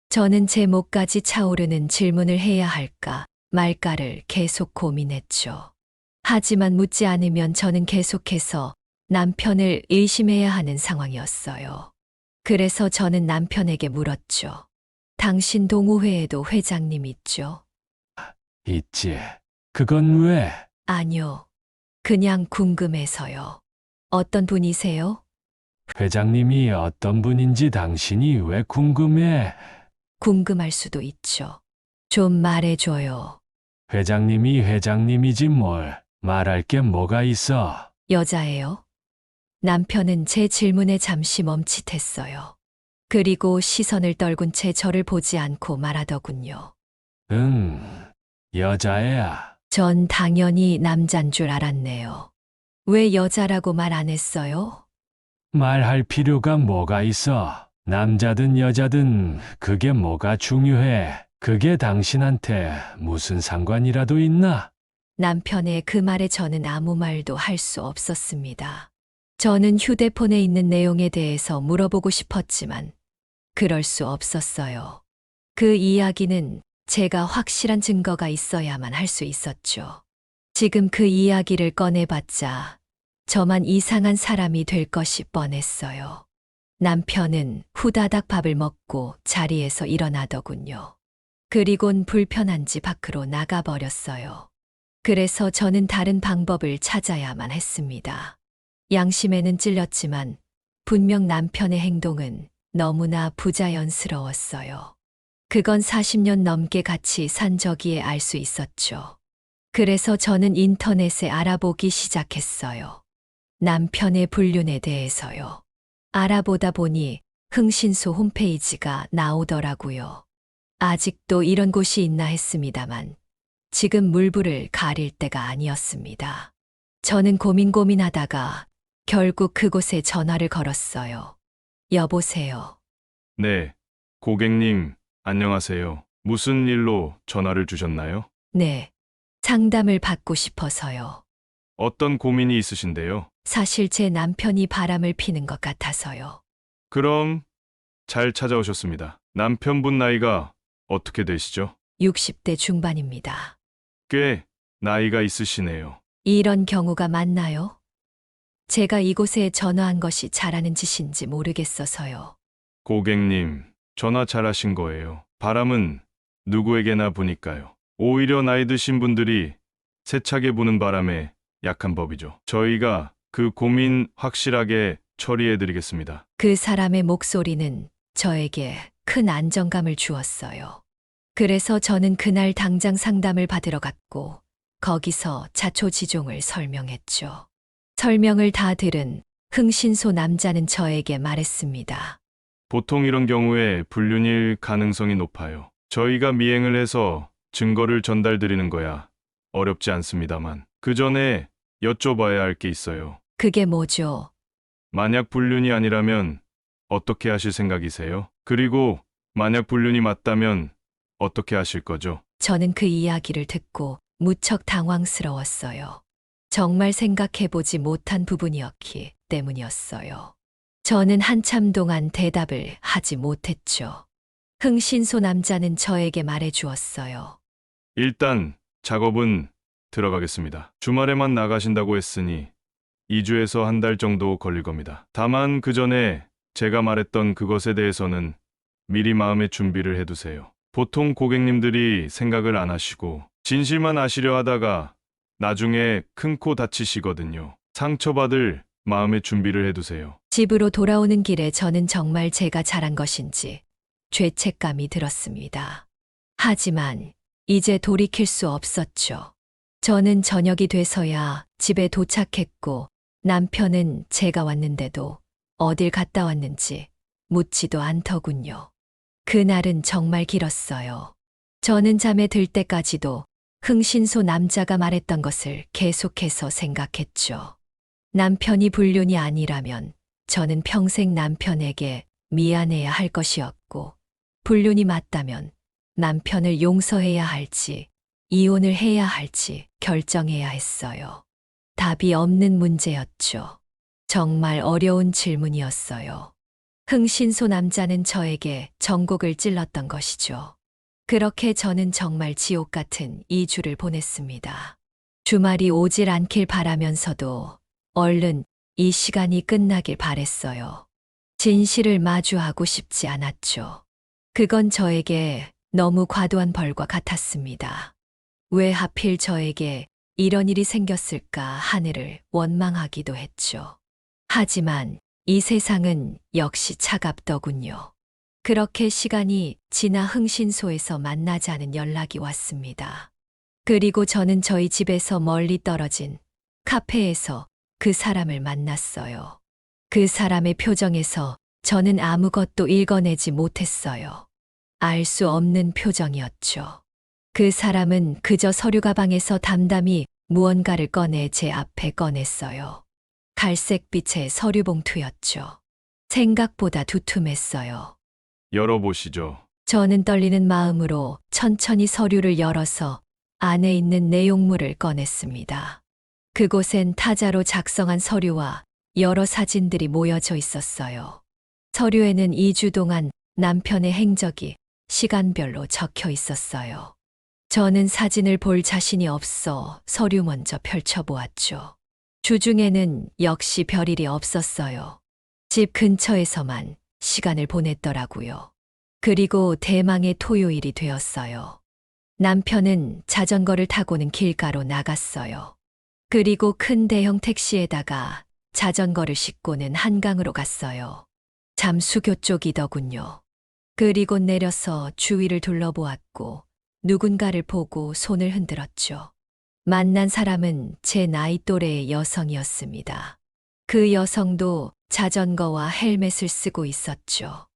Speaker 1: 저는 제 목까지 차오르는 질문을 해야 할까 말까를 계속 고민했죠. 하지만 묻지 않으면 저는 계속해서 남편을 의심해야 하는 상황이었어요. 그래서 저는 남편에게 물었죠. 당신 동호회에도 회장님 있죠?
Speaker 2: 있지. 그건 왜?
Speaker 1: 아니요. 그냥 궁금해서요. 어떤 분이세요?
Speaker 2: 회장님이 어떤 분인지 당신이 왜 궁금해?
Speaker 1: 궁금할 수도 있죠. 좀 말해줘요.
Speaker 2: 회장님이 회장님이지 뭘. 말할 게 뭐가 있어.
Speaker 1: 여자예요? 남편은 제 질문에 잠시 멈칫했어요. 그리고 시선을 떨군 채 저를 보지 않고 말하더군요.
Speaker 2: 응, 여자애야.
Speaker 1: 전 당연히 남잔 줄 알았네요. 왜 여자라고 말 안 했어요?
Speaker 2: 말할 필요가 뭐가 있어. 남자든 여자든 그게 뭐가 중요해. 그게 당신한테 무슨 상관이라도 있나?
Speaker 1: 남편의 그 말에 저는 아무 말도 할 수 없었습니다. 저는 휴대폰에 있는 내용에 대해서 물어보고 싶었지만 그럴 수 없었어요. 그 이야기는 제가 확실한 증거가 있어야만 할 수 있었죠. 지금 그 이야기를 꺼내봤자 저만 이상한 사람이 될 것이 뻔했어요. 남편은 후다닥 밥을 먹고 자리에서 일어나더군요. 그리곤 불편한지 밖으로 나가버렸어요. 그래서 저는 다른 방법을 찾아야만 했습니다. 양심에는 찔렸지만 분명 남편의 행동은 너무나 부자연스러웠어요. 그건 40년 넘게 같이 산 저기에 알 수 있었죠. 그래서 저는 인터넷에 알아보기 시작했어요. 남편의 불륜에 대해서요. 알아보다 보니 흥신소 홈페이지가 나오더라고요. 아직도 이런 곳이 있나 했습니다만 지금 물불을 가릴 때가 아니었습니다. 저는 고민하다가 결국 그곳에 전화를 걸었어요. 여보세요.
Speaker 4: 네, 고객님, 안녕하세요. 무슨 일로 전화를 주셨나요?
Speaker 1: 네. 상담을 받고 싶어서요.
Speaker 4: 어떤 고민이 있으신데요?
Speaker 1: 사실 제 남편이 바람을 피는 것 같아서요.
Speaker 4: 그럼 잘 찾아오셨습니다. 남편분 나이가 어떻게 되시죠?
Speaker 1: 60대 중반입니다.
Speaker 4: 꽤 나이가 있으시네요.
Speaker 1: 이런 경우가 많나요? 제가 이곳에 전화한 것이 잘하는 짓인지 모르겠어서요.
Speaker 4: 고객님, 전화 잘하신 거예요. 바람은 누구에게나 부니까요. 오히려 나이 드신 분들이 세차게 부는 바람에 약한 법이죠. 저희가 그 고민 확실하게 처리해 드리겠습니다.
Speaker 1: 그 사람의 목소리는 저에게 큰 안정감을 주었어요. 그래서 저는 그날 당장 상담을 받으러 갔고 거기서 자초지종을 설명했죠. 설명을 다 들은 흥신소 남자는 저에게 말했습니다.
Speaker 4: 보통 이런 경우에 불륜일 가능성이 높아요. 저희가 미행을 해서 증거를 전달 드리는 거야 어렵지 않습니다만 그 전에 여쭤봐야 할 게 있어요.
Speaker 1: 그게 뭐죠?
Speaker 4: 만약 불륜이 아니라면 어떻게 하실 생각이세요? 그리고 만약 불륜이 맞다면 어떻게 하실 거죠?
Speaker 1: 저는 그 이야기를 듣고 무척 당황스러웠어요. 정말 생각해보지 못한 부분이었기 때문이었어요. 저는 한참 동안 대답을 하지 못했죠. 흥신소 남자는 저에게 말해 주었어요.
Speaker 4: 일단 작업은 들어가겠습니다. 주말에만 나가신다고 했으니 2주에서 한 달 정도 걸릴 겁니다. 다만 그 전에 제가 말했던 그것에 대해서는 미리 마음의 준비를 해두세요. 보통 고객님들이 생각을 안 하시고 진실만 아시려 하다가 나중에 큰 코 다치시거든요. 상처받을 마음의 준비를 해두세요.
Speaker 1: 집으로 돌아오는 길에 저는 정말 제가 잘한 것인지 죄책감이 들었습니다. 하지만 이제 돌이킬 수 없었죠. 저는 저녁이 돼서야 집에 도착했고 남편은 제가 왔는데도 어딜 갔다 왔는지 묻지도 않더군요. 그날은 정말 길었어요. 저는 잠에 들 때까지도 흥신소 남자가 말했던 것을 계속해서 생각했죠. 남편이 불륜이 아니라면 저는 평생 남편에게 미안해야 할 것이었고, 불륜이 맞다면 남편을 용서해야 할지, 이혼을 해야 할지 결정해야 했어요. 답이 없는 문제였죠. 정말 어려운 질문이었어요. 흥신소 남자는 저에게 전곡을 찔렀던 것이죠. 그렇게 저는 정말 지옥 같은 2주를 보냈습니다. 주말이 오질 않길 바라면서도 얼른 이 시간이 끝나길 바랬어요. 진실을 마주하고 싶지 않았죠. 그건 저에게 너무 과도한 벌과 같았습니다. 왜 하필 저에게 이런 일이 생겼을까 하늘을 원망하기도 했죠. 하지만 이 세상은 역시 차갑더군요. 그렇게 시간이 지나 흥신소에서 만나자는 연락이 왔습니다. 그리고 저는 저희 집에서 멀리 떨어진 카페에서 그 사람을 만났어요. 그 사람의 표정에서 저는 아무것도 읽어내지 못했어요. 알 수 없는 표정이었죠. 그 사람은 그저 서류 가방에서 담담히 무언가를 꺼내 제 앞에 꺼냈어요. 갈색빛의 서류 봉투였죠. 생각보다 두툼했어요.
Speaker 4: 열어보시죠.
Speaker 1: 저는 떨리는 마음으로 천천히 서류를 열어서 안에 있는 내용물을 꺼냈습니다. 그곳엔 타자로 작성한 서류와 여러 사진들이 모여져 있었어요. 서류에는 2주 동안 남편의 행적이 시간별로 적혀 있었어요. 저는 사진을 볼 자신이 없어 서류 먼저 펼쳐보았죠. 주중에는 역시 별일이 없었어요. 집 근처에서만 시간을 보냈더라고요. 그리고 대망의 토요일이 되었어요. 남편은 자전거를 타고는 길가로 나갔어요. 그리고 큰 대형 택시에다가 자전거를 싣고는 한강으로 갔어요. 잠수교 쪽이더군요. 그리고 내려서 주위를 둘러보았고 누군가를 보고 손을 흔들었죠. 만난 사람은 제 나이 또래의 여성이었습니다. 그 여성도 자전거와 헬멧을 쓰고 있었죠.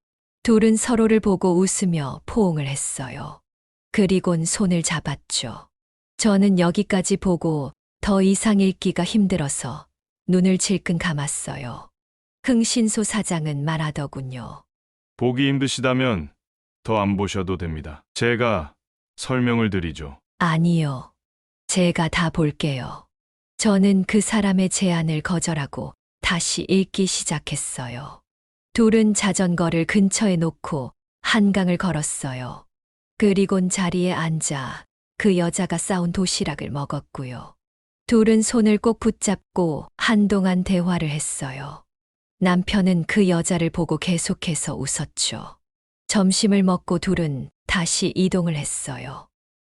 Speaker 1: 둘은 서로를 보고 웃으며 포옹을 했어요. 그리곤 손을 잡았죠. 저는 여기까지 보고 더 이상 읽기가 힘들어서 눈을 질끈 감았어요. 흥신소 사장은 말하더군요.
Speaker 4: 보기 힘드시다면 더 안 보셔도 됩니다. 제가 설명을 드리죠.
Speaker 1: 아니요. 제가 다 볼게요. 저는 그 사람의 제안을 거절하고 다시 읽기 시작했어요. 둘은 자전거를 근처에 놓고 한강을 걸었어요. 그리곤 자리에 앉아 그 여자가 싸온 도시락을 먹었고요. 둘은 손을 꼭 붙잡고 한동안 대화를 했어요. 남편은 그 여자를 보고 계속해서 웃었죠. 점심을 먹고 둘은 다시 이동을 했어요.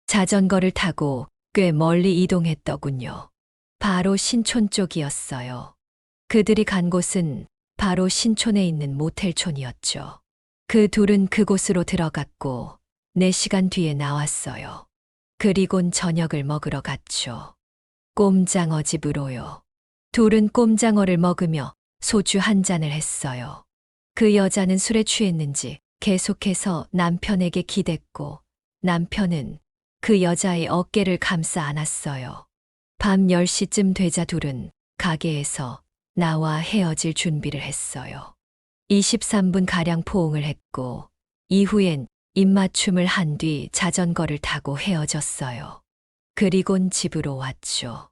Speaker 1: 자전거를 타고 꽤 멀리 이동했더군요. 바로 신촌 쪽이었어요. 그들이 간 곳은 바로 신촌에 있는 모텔촌이었죠. 그 둘은 그곳으로 들어갔고 4시간 뒤에 나왔어요. 그리곤 저녁을 먹으러 갔죠. 꼼장어 집으로요. 둘은 꼼장어를 먹으며 소주 한 잔을 했어요. 그 여자는 술에 취했는지 계속해서 남편에게 기댔고 남편은 그 여자의 어깨를 감싸 안았어요. 밤 10시쯤 되자 둘은 가게에서 나와 헤어질 준비를 했어요. 23분가량 포옹을 했고, 이후엔 입맞춤을 한 뒤 자전거를 타고 헤어졌어요. 그리곤 집으로 왔죠.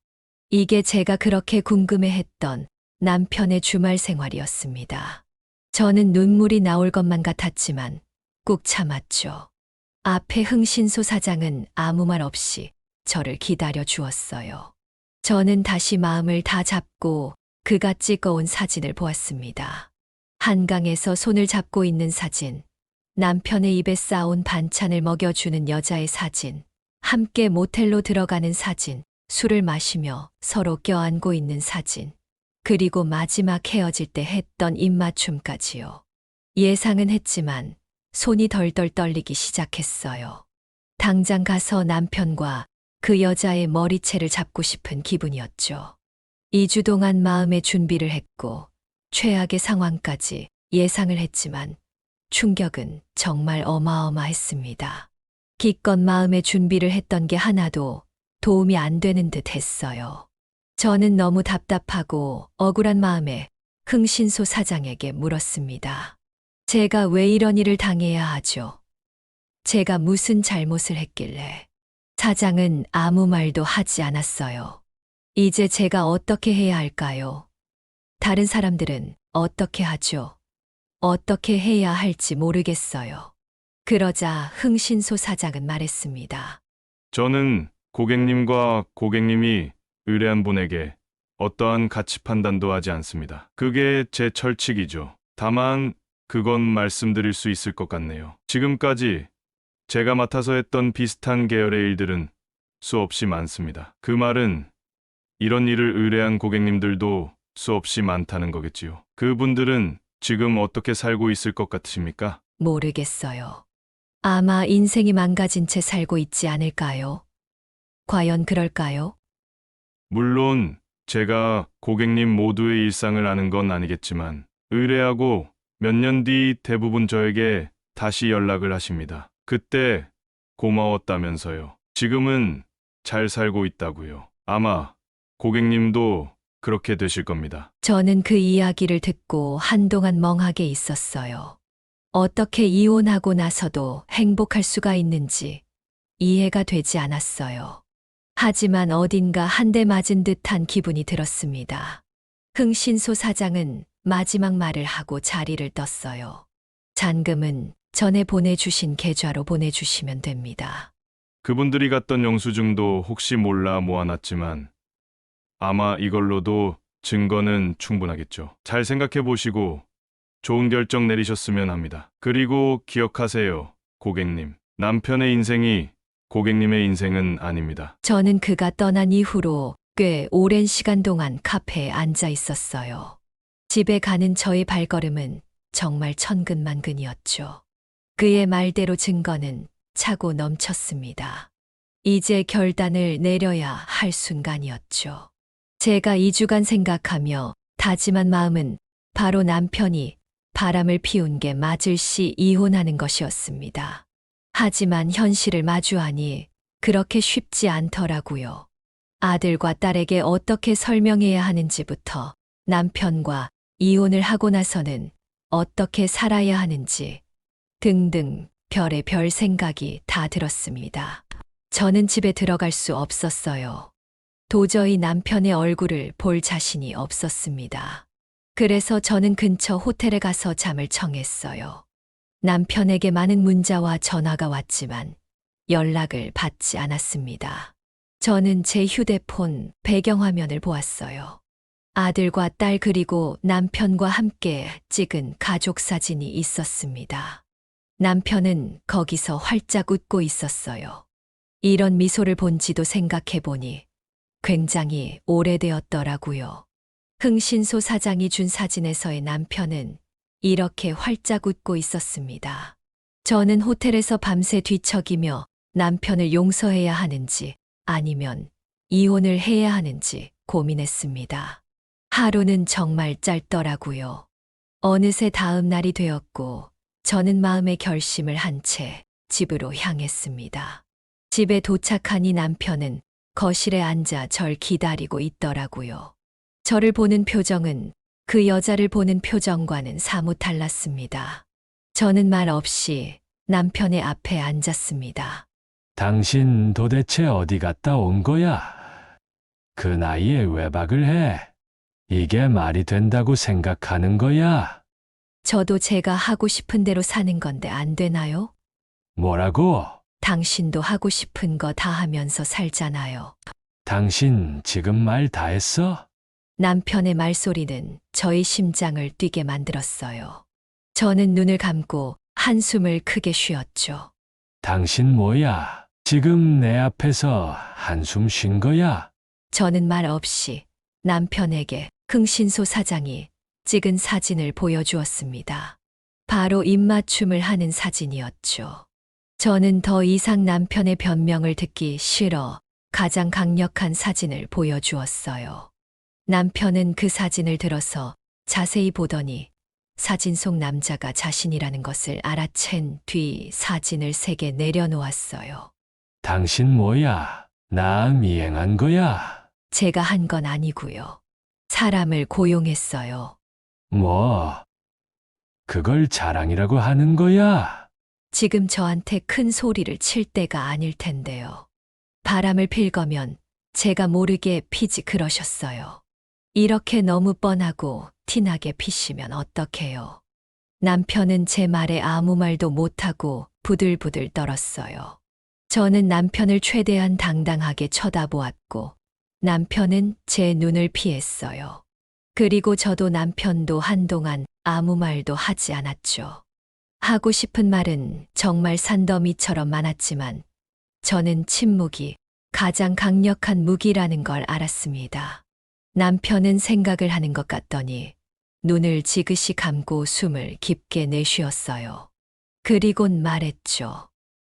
Speaker 1: 이게 제가 그렇게 궁금해했던 남편의 주말 생활이었습니다. 저는 눈물이 나올 것만 같았지만 꾹 참았죠. 앞에 흥신소 사장은 아무 말 없이 저를 기다려 주었어요. 저는 다시 마음을 다 잡고 그가 찍어온 사진을 보았습니다. 한강에서 손을 잡고 있는 사진, 남편의 입에 싸온 반찬을 먹여주는 여자의 사진, 함께 모텔로 들어가는 사진, 술을 마시며 서로 껴안고 있는 사진, 그리고 마지막 헤어질 때 했던 입맞춤까지요. 예상은 했지만 손이 덜덜 떨리기 시작했어요. 당장 가서 남편과 그 여자의 머리채를 잡고 싶은 기분이었죠. 2주 동안 마음의 준비를 했고 최악의 상황까지 예상을 했지만 충격은 정말 어마어마했습니다. 기껏 마음의 준비를 했던 게 하나도 도움이 안 되는 듯 했어요. 저는 너무 답답하고 억울한 마음에 흥신소 사장에게 물었습니다. 제가 왜 이런 일을 당해야 하죠? 제가 무슨 잘못을 했길래? 사장은 아무 말도 하지 않았어요. 이제 제가 어떻게 해야 할까요? 다른 사람들은 어떻게 하죠? 어떻게 해야 할지 모르겠어요. 그러자 흥신소 사장은 말했습니다.
Speaker 4: 저는 고객님과 고객님이 의뢰한 분에게 어떠한 가치 판단도 하지 않습니다. 그게 제 철칙이죠. 다만 그건 말씀드릴 수 있을 것 같네요. 지금까지 제가 맡아서 했던 비슷한 계열의 일들은 수없이 많습니다. 그 말은 이런 일을 의뢰한 고객님들도 수없이 많다는 거겠지요. 그분들은 지금 어떻게 살고 있을 것 같으십니까?
Speaker 1: 모르겠어요. 아마 인생이 망가진 채 살고 있지 않을까요? 과연 그럴까요?
Speaker 4: 물론 제가 고객님 모두의 일상을 아는 건 아니겠지만 의뢰하고 몇 년 뒤 대부분 저에게 다시 연락을 하십니다. 그때 고마웠다면서요. 지금은 잘 살고 있다고요. 아마 고객님도 그렇게 되실 겁니다.
Speaker 1: 저는 그 이야기를 듣고 한동안 멍하게 있었어요. 어떻게 이혼하고 나서도 행복할 수가 있는지 이해가 되지 않았어요. 하지만 어딘가 한 대 맞은 듯한 기분이 들었습니다. 흥신소 사장은 마지막 말을 하고 자리를 떴어요. 잔금은 전에 보내주신 계좌로 보내주시면 됩니다.
Speaker 4: 그분들이 갔던 영수증도 혹시 몰라 모아놨지만 아마 이걸로도 증거는 충분하겠죠. 잘 생각해 보시고 좋은 결정 내리셨으면 합니다. 그리고 기억하세요, 고객님. 남편의 인생이 고객님의 인생은 아닙니다.
Speaker 1: 저는 그가 떠난 이후로 꽤 오랜 시간 동안 카페에 앉아 있었어요. 집에 가는 저의 발걸음은 정말 천근만근이었죠. 그의 말대로 증거는 차고 넘쳤습니다. 이제 결단을 내려야 할 순간이었죠. 제가 2주간 생각하며 다짐한 마음은 바로 남편이 바람을 피운 게 맞을 시 이혼하는 것이었습니다. 하지만 현실을 마주하니 그렇게 쉽지 않더라고요. 아들과 딸에게 어떻게 설명해야 하는지부터 남편과 이혼을 하고 나서는 어떻게 살아야 하는지 등등 별의 별 생각이 다 들었습니다. 저는 집에 들어갈 수 없었어요. 도저히 남편의 얼굴을 볼 자신이 없었습니다. 그래서 저는 근처 호텔에 가서 잠을 청했어요. 남편에게 많은 문자와 전화가 왔지만 연락을 받지 않았습니다. 저는 제 휴대폰 배경화면을 보았어요. 아들과 딸 그리고 남편과 함께 찍은 가족 사진이 있었습니다. 남편은 거기서 활짝 웃고 있었어요. 이런 미소를 본지도 생각해보니 굉장히 오래되었더라고요. 흥신소 사장이 준 사진에서의 남편은 이렇게 활짝 웃고 있었습니다. 저는 호텔에서 밤새 뒤척이며 남편을 용서해야 하는지 아니면 이혼을 해야 하는지 고민했습니다. 하루는 정말 짧더라고요. 어느새 다음 날이 되었고 저는 마음의 결심을 한 채 집으로 향했습니다. 집에 도착하니 남편은 거실에 앉아 절 기다리고 있더라고요. 저를 보는 표정은 그 여자를 보는 표정과는 사뭇 달랐습니다. 저는 말 없이 남편의 앞에 앉았습니다.
Speaker 2: 당신 도대체 어디 갔다 온 거야? 그 나이에 외박을 해. 이게 말이 된다고 생각하는 거야?
Speaker 1: 저도 제가 하고 싶은 대로 사는 건데 안 되나요?
Speaker 2: 뭐라고?
Speaker 1: 당신도 하고 싶은 거 다 하면서 살잖아요.
Speaker 2: 당신 지금 말 다 했어?
Speaker 1: 남편의 말소리는 저의 심장을 뛰게 만들었어요. 저는 눈을 감고 한숨을 크게 쉬었죠.
Speaker 2: 당신 뭐야? 지금 내 앞에서 한숨 쉰 거야?
Speaker 1: 저는 말 없이 남편에게 흥신소 사장이 찍은 사진을 보여주었습니다. 바로 입맞춤을 하는 사진이었죠. 저는 더 이상 남편의 변명을 듣기 싫어 가장 강력한 사진을 보여주었어요. 남편은 그 사진을 들어서 자세히 보더니 사진 속 남자가 자신이라는 것을 알아챈 뒤 사진을 3개 내려놓았어요.
Speaker 2: 당신 뭐야? 나 미행한 거야?
Speaker 1: 제가 한 건 아니고요. 사람을 고용했어요.
Speaker 2: 뭐? 그걸 자랑이라고 하는 거야?
Speaker 1: 지금 저한테 큰 소리를 칠 때가 아닐 텐데요. 바람을 필 거면 제가 모르게 피지 그러셨어요. 이렇게 너무 뻔하고 티나게 피시면 어떡해요. 남편은 제 말에 아무 말도 못하고 부들부들 떨었어요. 저는 남편을 최대한 당당하게 쳐다보았고 남편은 제 눈을 피했어요. 그리고 저도 남편도 한동안 아무 말도 하지 않았죠. 하고 싶은 말은 정말 산더미처럼 많았지만 저는 침묵이 가장 강력한 무기라는 걸 알았습니다. 남편은 생각을 하는 것 같더니 눈을 지그시 감고 숨을 깊게 내쉬었어요. 그리곤 말했죠.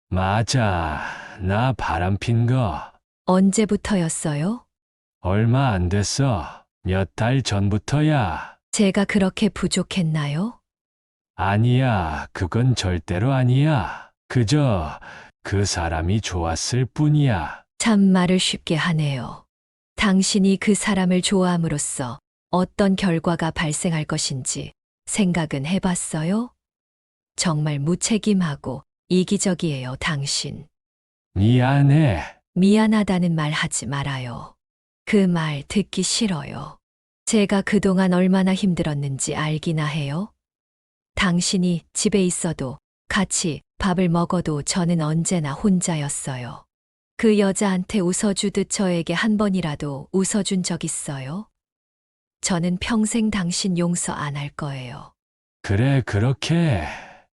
Speaker 2: 맞아. 나 바람핀 거.
Speaker 1: 언제부터였어요?
Speaker 2: 얼마 안 됐어. 몇 달 전부터야.
Speaker 1: 제가 그렇게 부족했나요?
Speaker 2: 아니야. 그건 절대로 아니야. 그저 그 사람이 좋았을 뿐이야.
Speaker 1: 참 말을 쉽게 하네요. 당신이 그 사람을 좋아함으로써 어떤 결과가 발생할 것인지 생각은 해봤어요? 정말 무책임하고 이기적이에요, 당신.
Speaker 2: 미안해.
Speaker 1: 미안하다는 말 하지 말아요. 그 말 듣기 싫어요. 제가 그동안 얼마나 힘들었는지 알기나 해요? 당신이 집에 있어도 같이 밥을 먹어도 저는 언제나 혼자였어요. 그 여자한테 웃어주듯 저에게 한 번이라도 웃어준 적 있어요? 저는 평생 당신 용서 안 할 거예요.
Speaker 2: 그래, 그렇게.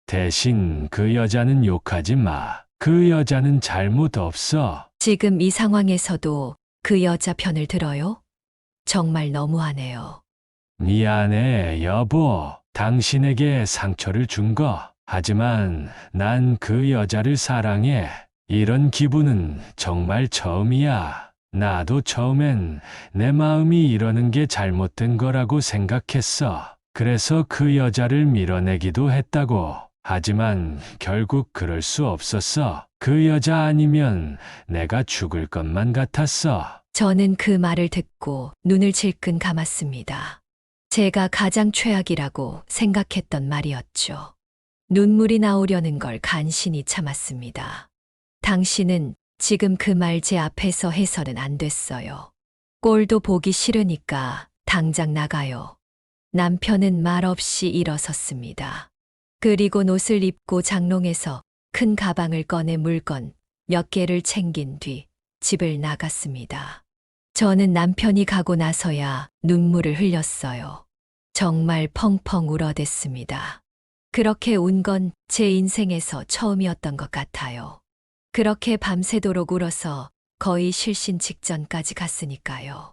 Speaker 2: 대신 그 여자는 욕하지 마. 그 여자는 잘못 없어.
Speaker 1: 지금 이 상황에서도 그 여자 편을 들어요? 정말 너무하네요.
Speaker 2: 미안해, 여보. 당신에게 상처를 준 거. 하지만 난 그 여자를 사랑해. 이런 기분은 정말 처음이야. 나도 처음엔 내 마음이 이러는 게 잘못된 거라고 생각했어. 그래서 그 여자를 밀어내기도 했다고. 하지만 결국 그럴 수 없었어. 그 여자 아니면 내가 죽을 것만 같았어.
Speaker 1: 저는 그 말을 듣고 눈을 질끈 감았습니다. 제가 가장 최악이라고 생각했던 말이었죠. 눈물이 나오려는 걸 간신히 참았습니다. 당신은 지금 그 말 제 앞에서 해서는 안 됐어요. 꼴도 보기 싫으니까 당장 나가요. 남편은 말없이 일어섰습니다. 그리고 옷을 입고 장롱에서 큰 가방을 꺼내 물건 몇 개를 챙긴 뒤 집을 나갔습니다. 저는 남편이 가고 나서야 눈물을 흘렸어요. 정말 펑펑 울어댔습니다. 그렇게 운 건 제 인생에서 처음이었던 것 같아요. 그렇게 밤새도록 울어서 거의 실신 직전까지 갔으니까요.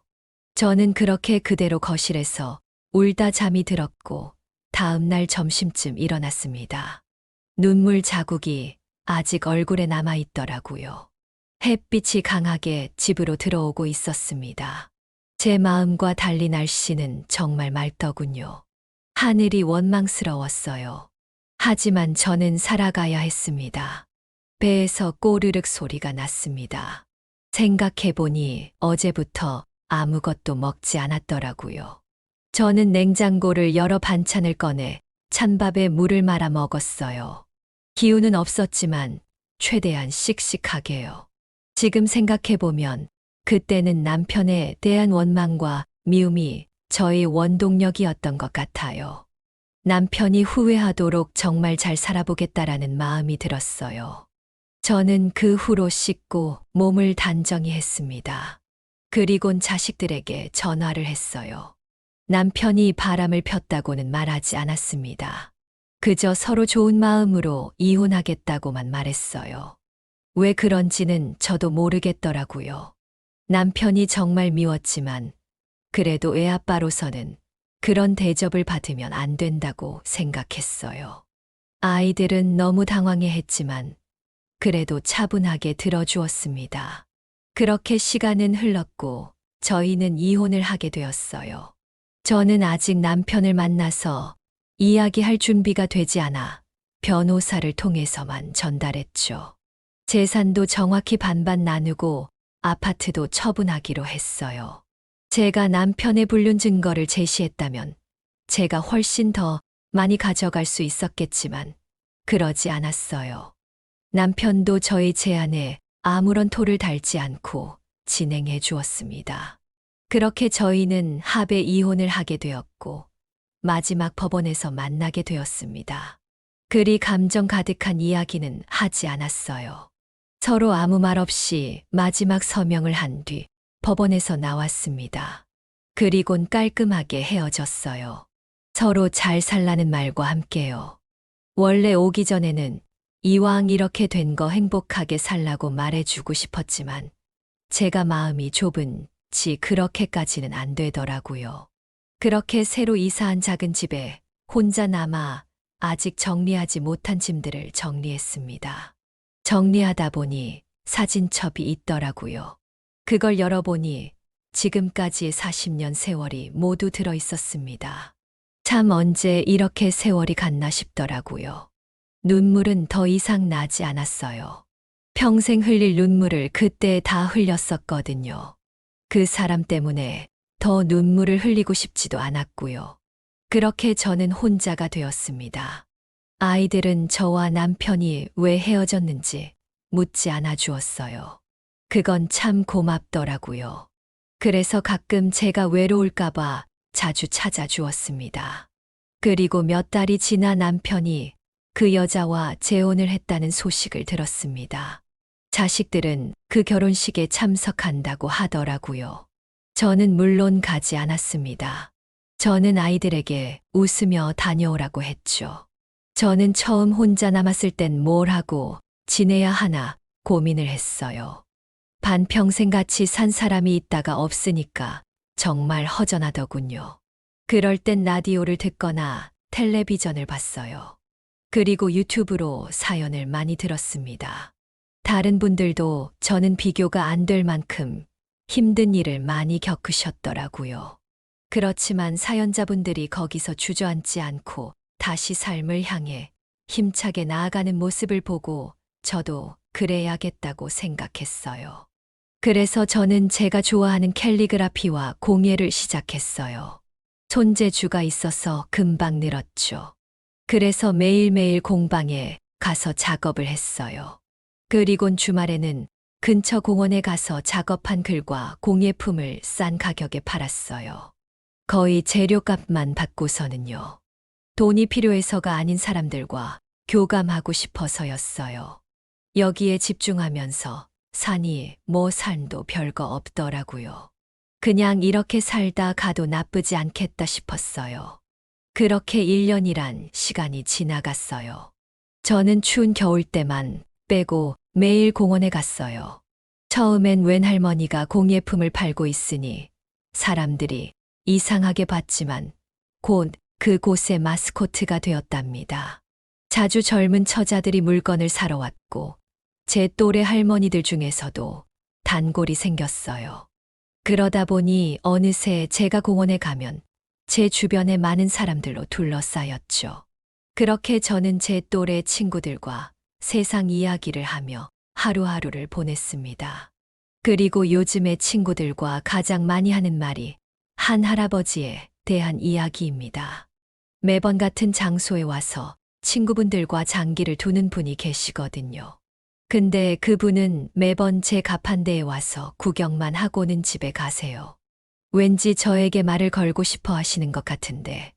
Speaker 1: 저는 그렇게 그대로 거실에서 울다 잠이 들었고 다음 날 점심쯤 일어났습니다. 눈물 자국이 아직 얼굴에 남아 있더라고요. 햇빛이 강하게 집으로 들어오고 있었습니다. 제 마음과 달리 날씨는 정말 맑더군요. 하늘이 원망스러웠어요. 하지만 저는 살아가야 했습니다. 배에서 꼬르륵 소리가 났습니다. 생각해보니 어제부터 아무것도 먹지 않았더라고요. 저는 냉장고를 열어 반찬을 꺼내 찬밥에 물을 말아 먹었어요. 기운은 없었지만 최대한 씩씩하게요. 지금 생각해보면 그때는 남편에 대한 원망과 미움이 저의 원동력이었던 것 같아요. 남편이 후회하도록 정말 잘 살아보겠다라는 마음이 들었어요. 저는 그 후로 씻고 몸을 단정히 했습니다. 그리곤 자식들에게 전화를 했어요. 남편이 바람을 폈다고는 말하지 않았습니다. 그저 서로 좋은 마음으로 이혼하겠다고만 말했어요. 왜 그런지는 저도 모르겠더라고요. 남편이 정말 미웠지만 그래도 애아빠로서는 그런 대접을 받으면 안 된다고 생각했어요. 아이들은 너무 당황해 했지만 그래도 차분하게 들어주었습니다. 그렇게 시간은 흘렀고 저희는 이혼을 하게 되었어요. 저는 아직 남편을 만나서 이야기할 준비가 되지 않아 변호사를 통해서만 전달했죠. 재산도 정확히 반반 나누고 아파트도 처분하기로 했어요. 제가 남편의 불륜 증거를 제시했다면 제가 훨씬 더 많이 가져갈 수 있었겠지만 그러지 않았어요. 남편도 저의 제안에 아무런 토를 달지 않고 진행해 주었습니다. 그렇게 저희는 합의 이혼을 하게 되었고 마지막 법원에서 만나게 되었습니다. 그리 감정 가득한 이야기는 하지 않았어요. 서로 아무 말 없이 마지막 서명을 한 뒤 법원에서 나왔습니다. 그리곤 깔끔하게 헤어졌어요. 서로 잘 살라는 말과 함께요. 원래 오기 전에는 이왕 이렇게 된 거 행복하게 살라고 말해주고 싶었지만 제가 마음이 좁은지 그렇게까지는 안 되더라고요. 그렇게 새로 이사한 작은 집에 혼자 남아 아직 정리하지 못한 짐들을 정리했습니다. 정리하다 보니 사진첩이 있더라고요. 그걸 열어보니 지금까지의 40년 세월이 모두 들어 있었습니다. 참 언제 이렇게 세월이 갔나 싶더라고요. 눈물은 더 이상 나지 않았어요. 평생 흘릴 눈물을 그때 다 흘렸었거든요. 그 사람 때문에 더 눈물을 흘리고 싶지도 않았고요. 그렇게 저는 혼자가 되었습니다. 아이들은 저와 남편이 왜 헤어졌는지 묻지 않아 주었어요. 그건 참 고맙더라고요. 그래서 가끔 제가 외로울까봐 자주 찾아주었습니다. 그리고 몇 달이 지나 남편이 그 여자와 재혼을 했다는 소식을 들었습니다. 자식들은 그 결혼식에 참석한다고 하더라고요. 저는 물론 가지 않았습니다. 저는 아이들에게 웃으며 다녀오라고 했죠. 저는 처음 혼자 남았을 땐 뭘 하고 지내야 하나 고민을 했어요. 반평생 같이 산 사람이 있다가 없으니까 정말 허전하더군요. 그럴 땐 라디오를 듣거나 텔레비전을 봤어요. 그리고 유튜브로 사연을 많이 들었습니다. 다른 분들도 저는 비교가 안 될 만큼 힘든 일을 많이 겪으셨더라고요. 그렇지만 사연자분들이 거기서 주저앉지 않고 다시 삶을 향해 힘차게 나아가는 모습을 보고 저도 그래야겠다고 생각했어요. 그래서 저는 제가 좋아하는 캘리그라피와 공예를 시작했어요. 손재주가 있어서 금방 늘었죠. 그래서 매일매일 공방에 가서 작업을 했어요. 그리곤 주말에는 근처 공원에 가서 작업한 글과 공예품을 싼 가격에 팔았어요. 거의 재료값만 받고서는요. 돈이 필요해서가 아닌 사람들과 교감하고 싶어서였어요. 여기에 집중하면서 사니 삶도 별거 없더라고요. 그냥 이렇게 살다 가도 나쁘지 않겠다 싶었어요. 그렇게 1년이란 시간이 지나갔어요. 저는 추운 겨울 때만 빼고 매일 공원에 갔어요. 처음엔 웬 할머니가 공예품을 팔고 있으니 사람들이 이상하게 봤지만 곧 그곳의 마스코트가 되었답니다. 자주 젊은 처자들이 물건을 사러 왔고 제 또래 할머니들 중에서도 단골이 생겼어요. 그러다 보니 어느새 제가 공원에 가면 제 주변에 많은 사람들로 둘러싸였죠. 그렇게 저는 제 또래 친구들과 세상 이야기를 하며 하루하루를 보냈습니다. 그리고 요즘에 친구들과 가장 많이 하는 말이 한 할아버지의 대한 이야기입니다. 매번 같은 장소에 와서 친구분들과 장기를 두는 분이 계시거든요. 근데 그분은 매번 제 가판대에 와서 구경만 하고는 집에 가세요. 왠지 저에게 말을 걸고 싶어 하시는 것 같은데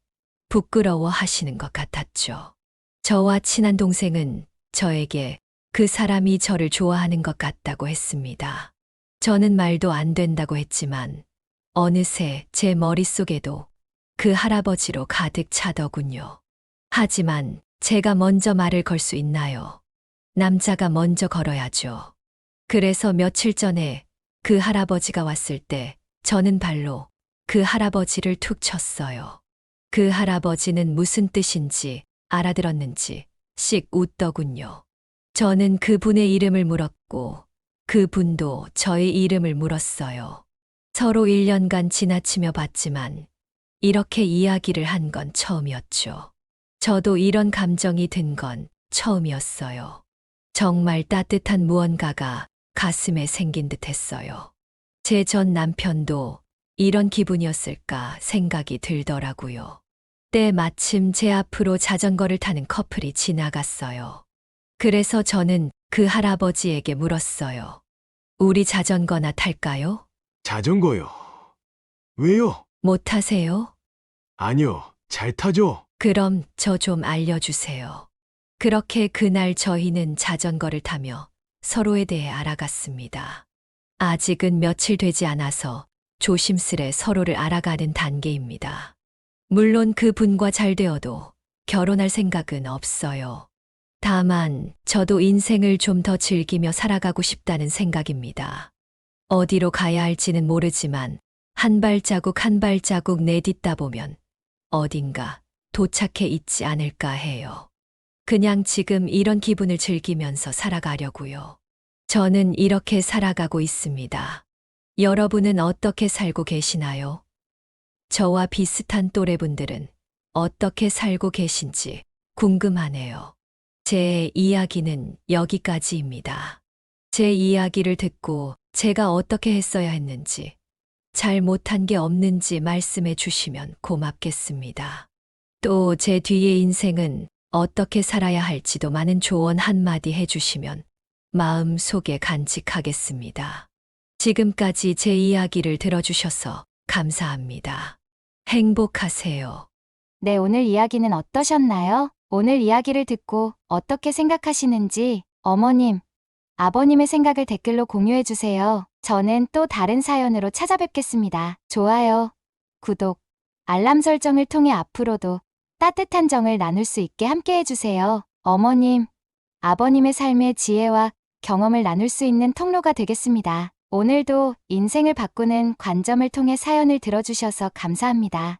Speaker 1: 부끄러워 하시는 것 같았죠. 저와 친한 동생은 저에게 그 사람이 저를 좋아하는 것 같다고 했습니다. 저는 말도 안 된다고 했지만 어느새 제 머릿속에도 그 할아버지로 가득 차더군요. 하지만 제가 먼저 말을 걸 수 있나요? 남자가 먼저 걸어야죠. 그래서 며칠 전에 그 할아버지가 왔을 때 저는 발로 그 할아버지를 툭 쳤어요. 그 할아버지는 무슨 뜻인지 알아들었는지 씩 웃더군요. 저는 그분의 이름을 물었고 그분도 저의 이름을 물었어요. 서로 1년간 지나치며 봤지만 이렇게 이야기를 한 건 처음이었죠. 저도 이런 감정이 든 건 처음이었어요. 정말 따뜻한 무언가가 가슴에 생긴 듯 했어요. 제 전 남편도 이런 기분이었을까 생각이 들더라고요. 때 마침 제 앞으로 자전거를 타는 커플이 지나갔어요. 그래서 저는 그 할아버지에게 물었어요. 우리 자전거나 탈까요?
Speaker 5: 자전거요. 왜요?
Speaker 1: 못 타세요?
Speaker 5: 아니요, 잘 타죠.
Speaker 1: 그럼 저 좀 알려주세요. 그렇게 그날 저희는 자전거를 타며 서로에 대해 알아갔습니다. 아직은 며칠 되지 않아서 조심스레 서로를 알아가는 단계입니다. 물론 그분과 잘 되어도 결혼할 생각은 없어요. 다만 저도 인생을 좀 더 즐기며 살아가고 싶다는 생각입니다. 어디로 가야 할지는 모르지만 한 발자국 한 발자국 내딛다 보면 어딘가 도착해 있지 않을까 해요. 그냥 지금 이런 기분을 즐기면서 살아가려고요. 저는 이렇게 살아가고 있습니다. 여러분은 어떻게 살고 계시나요? 저와 비슷한 또래분들은 어떻게 살고 계신지 궁금하네요. 제 이야기는 여기까지입니다. 제 이야기를 듣고 제가 어떻게 했어야 했는지, 잘 못한 게 없는지 말씀해 주시면 고맙겠습니다. 또 제 뒤의 인생은 어떻게 살아야 할지도 많은 조언 한마디 해주시면 마음 속에 간직하겠습니다. 지금까지 제 이야기를 들어주셔서 감사합니다. 행복하세요.
Speaker 3: 네, 오늘 이야기는 어떠셨나요? 오늘 이야기를 듣고 어떻게 생각하시는지 어머님, 아버님의 생각을 댓글로 공유해주세요. 저는 또 다른 사연으로 찾아뵙겠습니다. 좋아요, 구독, 알람 설정을 통해 앞으로도 따뜻한 정을 나눌 수 있게 함께 해주세요. 어머님, 아버님의 삶의 지혜와 경험을 나눌 수 있는 통로가 되겠습니다. 오늘도 인생을 바꾸는 관점을 통해 사연을 들어주셔서 감사합니다.